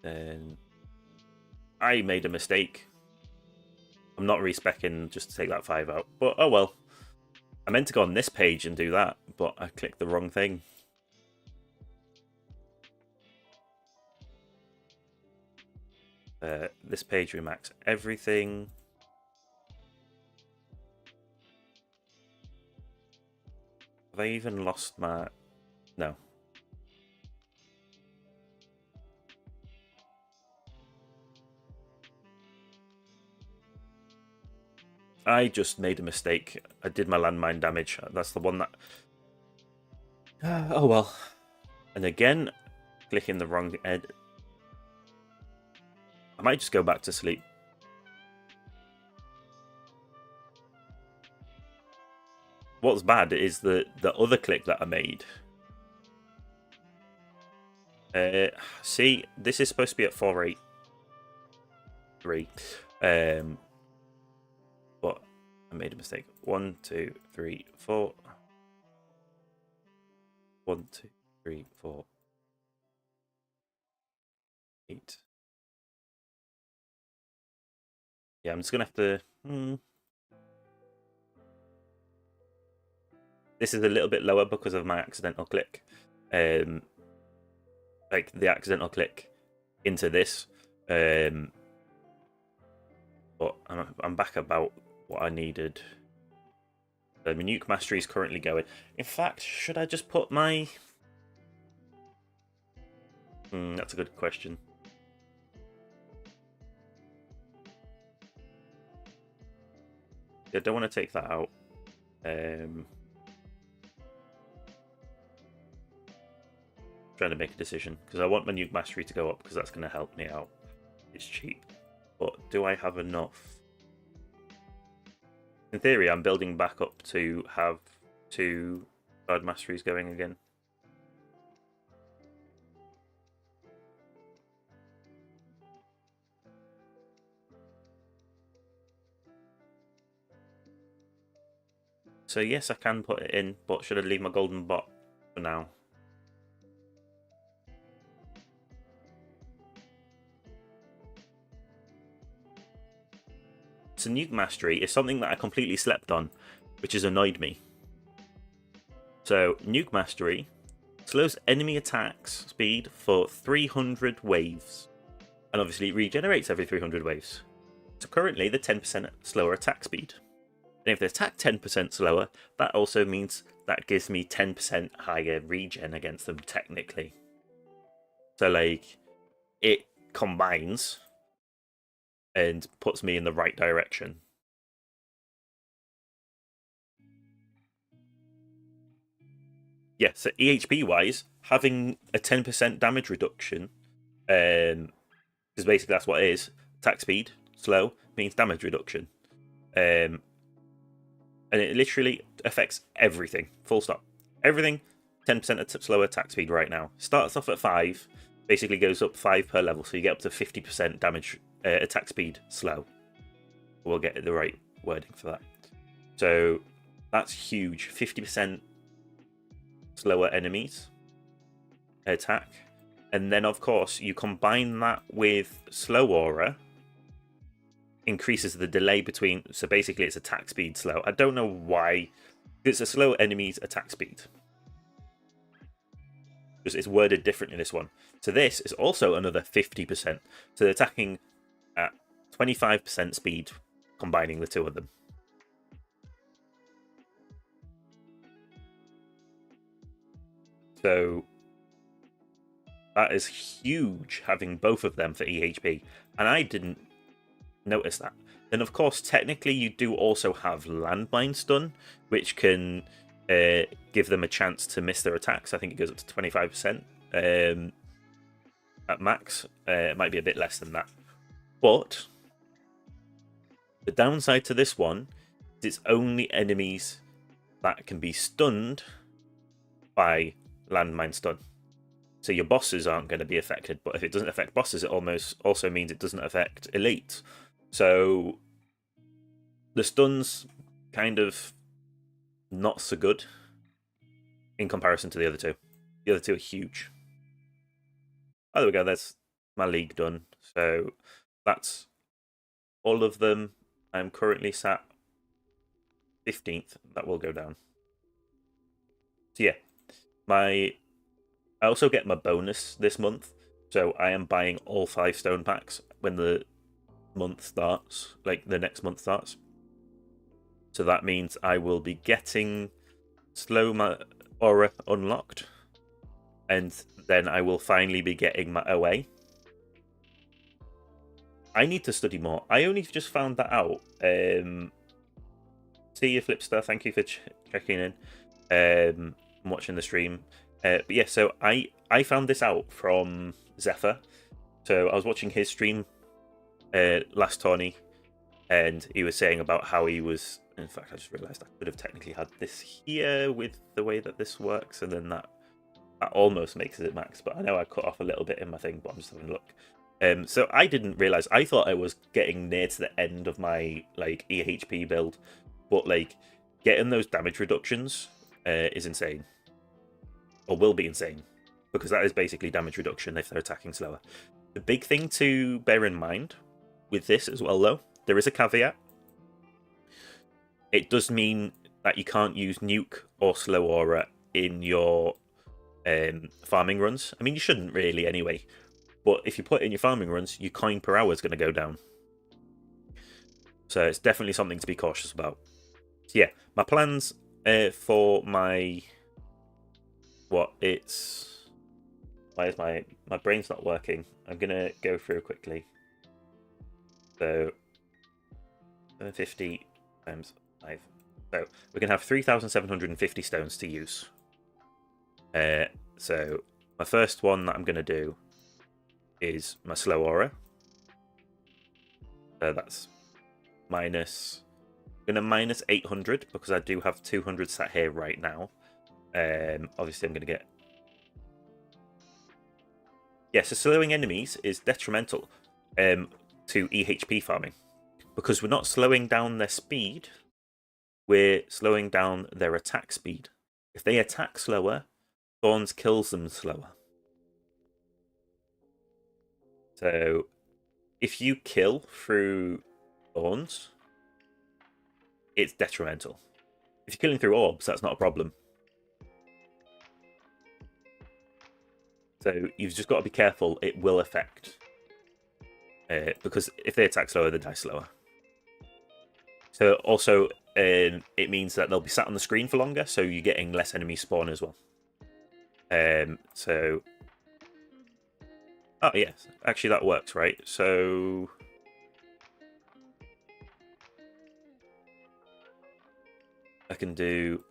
Then I made a mistake. I'm not respecing just to take that 5 out, but oh well. I meant to go on this page and do that, but I clicked the wrong thing. This page we max everything. Have I even lost my... No. I just made a mistake. I did my landmine damage. That's the one that... oh well. And again, clicking the wrong head. I might just go back to sleep. What's bad is the other click that I made. See, this is supposed to be at 483. But I made a mistake. 1, 2, 3, 4. 1, 2, 3, 4. 8. Yeah, I'm just gonna have to. This is a little bit lower because of my accidental click. Like the accidental click into this. But I'm back about what I needed. The Nuke Mastery is currently going. In fact, should I just put my... that's a good question. I don't want to take that out. Trying to make a decision because I want my Nuke Mastery to go up because that's going to help me out. It's cheap. But do I have enough? In theory, I'm building back up to have 2 Guard Masteries going again. So yes, I can put it in, but should I leave my golden bot for now? So Nuke Mastery is something that I completely slept on, which has annoyed me. So Nuke Mastery slows enemy attacks speed for 300 waves. And obviously it regenerates every 300 waves. So currently they're 10% slower attack speed. And if they attack 10% slower, that also means that gives me 10% higher regen against them, technically. So, like, it combines and puts me in the right direction. Yeah, so EHP-wise, having a 10% damage reduction, because basically that's what it is, attack speed, slow, means damage reduction. And it literally affects everything, full stop. Everything, 10% slower attack speed right now. Starts off at 5, basically goes up 5 per level, so you get up to 50% damage attack speed slow. We'll get the right wording for that. So that's huge. 50% slower enemies attack. And then, of course, you combine that with slow aura, increases the delay between. So basically, it's attack speed slow. I don't know why. It's a slow enemy's attack speed. It's worded different in this one. So this is also another 50%. So they're attacking at 25% speed, combining the two of them. So that is huge, having both of them for EHP. And I didn't notice that. Then, of course, technically you do also have Landmine Stun, which can give them a chance to miss their attacks. I think it goes up to 25% at max. It might be a bit less than that. But the downside to this one is it's only enemies that can be stunned by Landmine Stun. So your bosses aren't going to be affected, but if it doesn't affect bosses, it almost also means it doesn't affect elite. So the stun's kind of not so good in comparison to the other two. The other two are huge. Oh, there we go. There's my league done. So that's all of them. I'm currently sat 15th. That will go down. So yeah, I also get my bonus this month. So I am buying all 5 stone packs when the month starts, like the next month starts. So that means I will be getting slow aura unlocked, and then I will finally be getting my OA. I need to study more. I only just found that out See you, Flipstar. Thank you for checking in and watching the stream. But yeah, so I found this out from Zephyr. So I was watching his stream last tourney, and he was saying about how he was. In fact, I just realised I could have technically had this here with the way that this works, and then that almost makes it max. But I know I cut off a little bit in my thing, but I'm just having a look. So I didn't realise. I thought I was getting near to the end of my like EHP build, but like getting those damage reductions is insane, or will be insane, because that is basically damage reduction if they're attacking slower. The big thing to bear in mind with this as well, though, there is a caveat. It does mean that you can't use nuke or slow aura in your farming runs. I mean, you shouldn't really anyway, but if you put it in your farming runs, your coin per hour is going to go down. So it's definitely something to be cautious about. So yeah, my plans for my... Why is my brain's not working? I'm going to go through quickly. So 750 times 5. So we're going to have 3,750 stones to use. So my first one that I'm going to do is my slow aura. So that's minus... I'm going to minus 800 because I do have 200 sat here right now. Obviously I'm going to get... Yeah, so slowing enemies is detrimental to EHP farming, because we're not slowing down their speed, we're slowing down their attack speed. If they attack slower, Thorns kills them slower. So if you kill through Thorns, it's detrimental. If you're killing through orbs, that's not a problem. So you've just got to be careful. It will affect. Because if they attack slower, they die slower. So also, it means that they'll be sat on the screen for longer, so you're getting less enemy spawn as well. So... Oh, yes. Actually, that works, right? So... I can do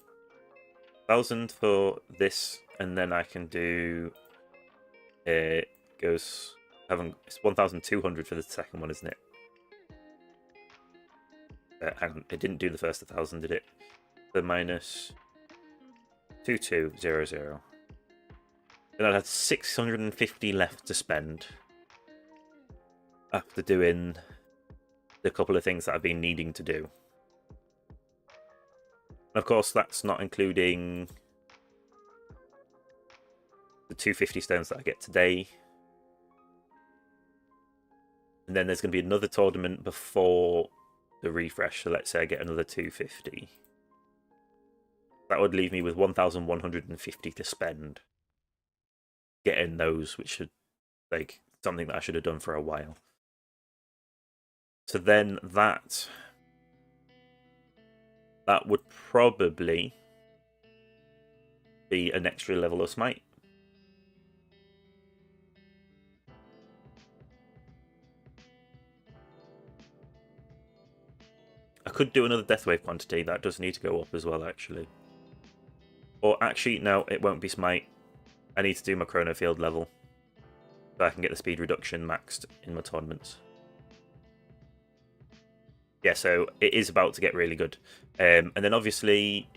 1,000 for this, and then I can do... It goes... It's 1,200 for the second one, isn't it? Hang on, it didn't do the first 1,000, did it? The minus 2200. Then I had 650 left to spend after doing the couple of things that I've been needing to do. And of course, that's not including the 250 stones that I get today. And then there's going to be another tournament before the refresh. So let's say I get another 250. That would leave me with 1,150 to spend getting those, which should like something that I should have done for a while. So then that would probably be an extra level of smite. I could do another Deathwave quantity. That does need to go up as well, actually. Or actually, no, it won't be smite. I need to do my Chrono Field level so I can get the speed reduction maxed in my tournaments. Yeah, so it is about to get really good. And then obviously,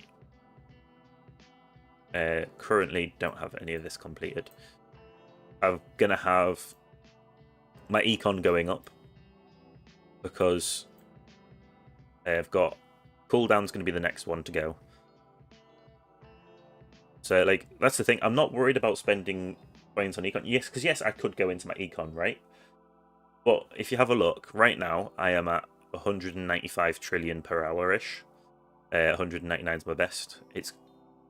currently don't have any of this completed. I'm going to have my econ going up because I've got cooldown's going to be the next one to go. So, like, that's the thing. I'm not worried about spending coins on econ. Yes, because yes, I could go into my econ, right? But if you have a look, right now, I am at 195 trillion per hour-ish. 199 is my best. It's,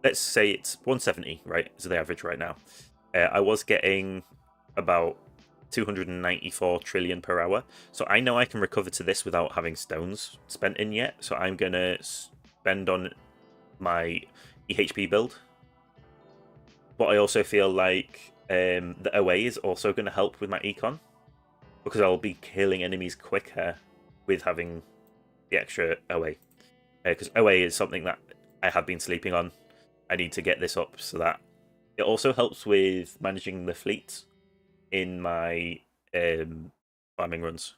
let's say it's 170, right? Is the average right now. I was getting about 294 trillion per hour. So I know I can recover to this without having stones spent in yet. So I'm going to spend on my EHP build. But I also feel like the OA is also going to help with my econ, because I'll be killing enemies quicker with having the extra OA. because OA is something that I have been sleeping on. I need to get this up so that it also helps with managing the fleet in my farming runs.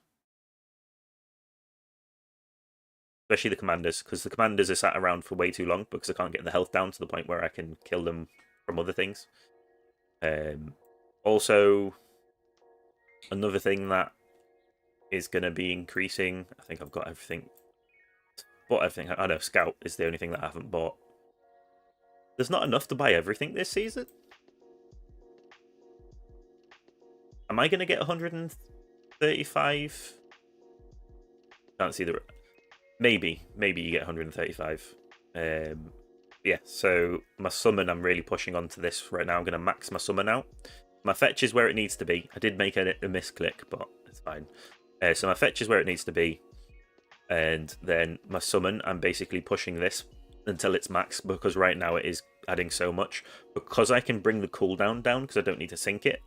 Especially the commanders, because the commanders are sat around for way too long because I can't get the health down to the point where I can kill them from other things. Also, another thing that is going to be increasing, I think I've got everything. Bought everything. I know Scout is the only thing that I haven't bought. There's not enough to buy everything this season. Am I going to get 135? Can't see the... Maybe you get 135. Yeah, so my summon, I'm really pushing onto this right now. I'm going to max my summon out. My fetch is where it needs to be. I did make a misclick, but it's fine. So my fetch is where it needs to be. And then my summon, I'm basically pushing this until it's max, because right now it is adding so much. Because I can bring the cooldown down, because I don't need to sync it,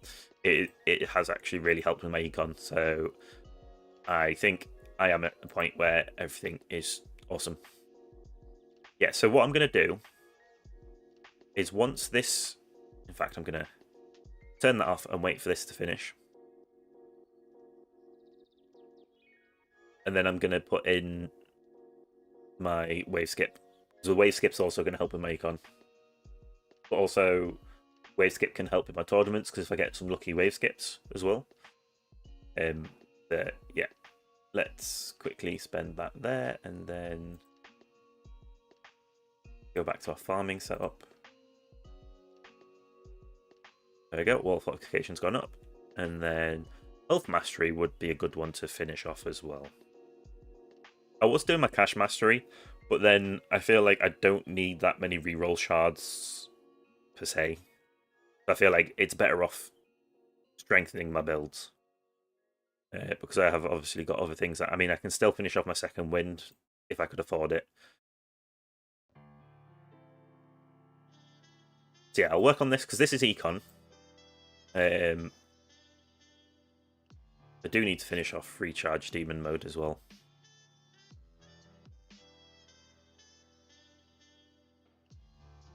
it has actually really helped with my econ. So I think I am at the point where everything is awesome. Yeah, so what I'm going to do is once this... In fact, I'm going to turn that off and wait for this to finish. And then I'm going to put in my wave skip. So the wave skip's also going to help with my econ. But also, wave skip can help with my tournaments, because if I get some lucky wave skips as well. Yeah. Let's quickly spend that there, and then go back to our farming setup. There we go, wall fortification's gone up. And then health mastery would be a good one to finish off as well. I was doing my cash mastery, but then I feel like I don't need that many reroll shards per se. I feel like it's better off strengthening my builds. Because I have obviously got other things that... I mean, I can still finish off my second wind if I could afford it. So yeah, I'll work on this because this is econ. I do need to finish off recharge demon mode as well.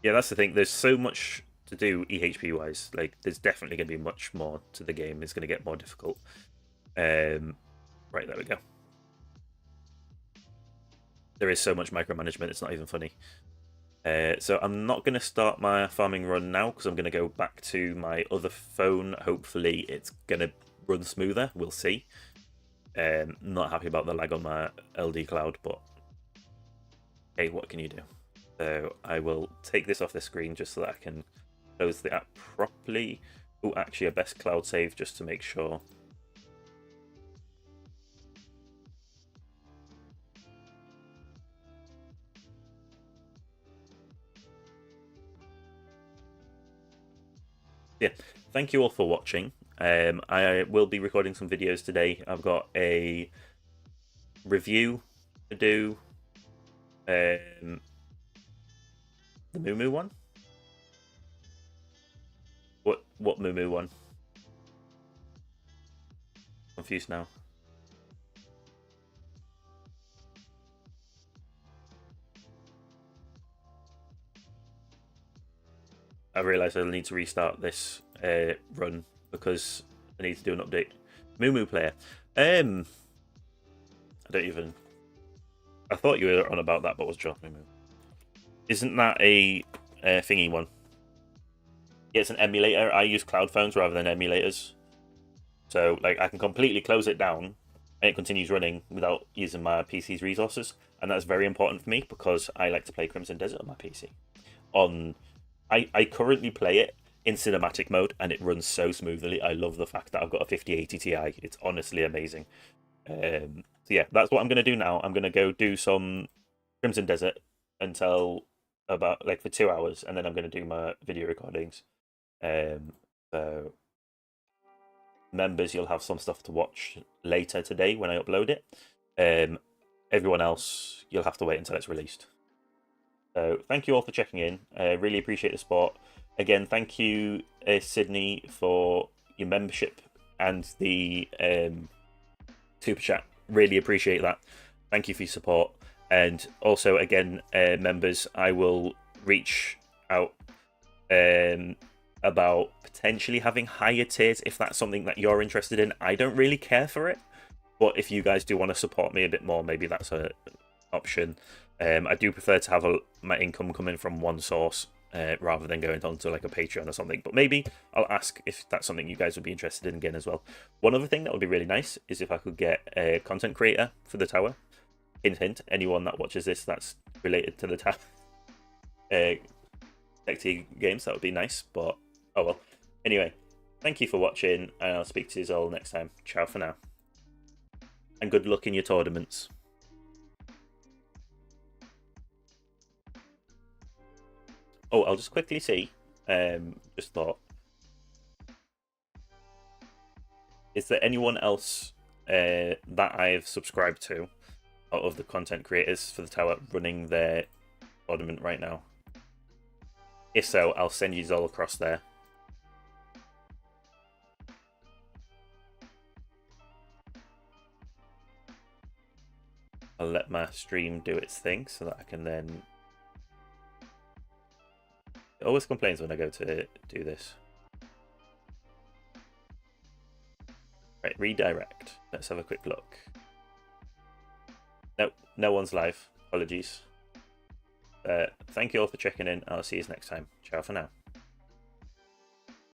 Yeah, that's the thing. There's so much to do EHP wise. Like, there's definitely going to be much more to the game. It's going to get more difficult. Right, there we go. There is so much micromanagement, it's not even funny. So I'm not going to start my farming run now, because I'm going to go back to my other phone. Hopefully it's going to run smoother. We'll see. Not happy about the lag on my LD Cloud, but hey, what can you do? So I will take this off the screen just so that I can close the app properly. Oh, actually a best cloud save just to make sure. Yeah, thank you all for watching. I will be recording some videos today. I've got a review to do. The Moo one? What Moo one? Confused now. I realised I need to restart this run because I need to do an update. Moo player. I don't even... I thought you were on about that, but was just Moo. Isn't that a thingy one? Yeah, it's an emulator. I use cloud phones rather than emulators. So, like, I can completely close it down and it continues running without using my PC's resources. And that's very important for me because I like to play Crimson Desert on my PC. I currently play it in cinematic mode and it runs so smoothly. I love the fact that I've got a 5080 Ti. It's honestly amazing. So yeah, that's what I'm going to do now. I'm going to go do some Crimson Desert until about like for 2 hours, and then I'm going to do my video recordings. So members, you'll have some stuff to watch later today when I upload it. Everyone else, you'll have to wait until it's released. So thank you all for checking in. Really appreciate the support. Again, thank you, Sydney, for your membership and the super chat. Really appreciate that. Thank you for your support. And also, again, members, I will reach out about potentially having higher tiers if that's something that you're interested in. I don't really care for it, but if you guys do want to support me a bit more, maybe that's an option. I do prefer to have my income coming from one source rather than going onto like a Patreon or something. But maybe I'll ask if that's something you guys would be interested in again as well. One other thing that would be really nice is if I could get a content creator for the tower. Hint, hint. Anyone that watches this that's related to the tower. Tech T games, that would be nice. But oh well. Anyway, thank you for watching, and I'll speak to you all next time. Ciao for now. And good luck in your tournaments. Oh, I'll just quickly see. Just thought. Is there anyone else that I've subscribed to out of the content creators for the tower running their tournament right now? If so, I'll send you all across there. I'll let my stream do its thing so that I can then... It always complains when I go to do this. Right, redirect. Let's have a quick look. Nope, no one's live. Apologies. Thank you all for checking in. I'll see you next time. Ciao for now.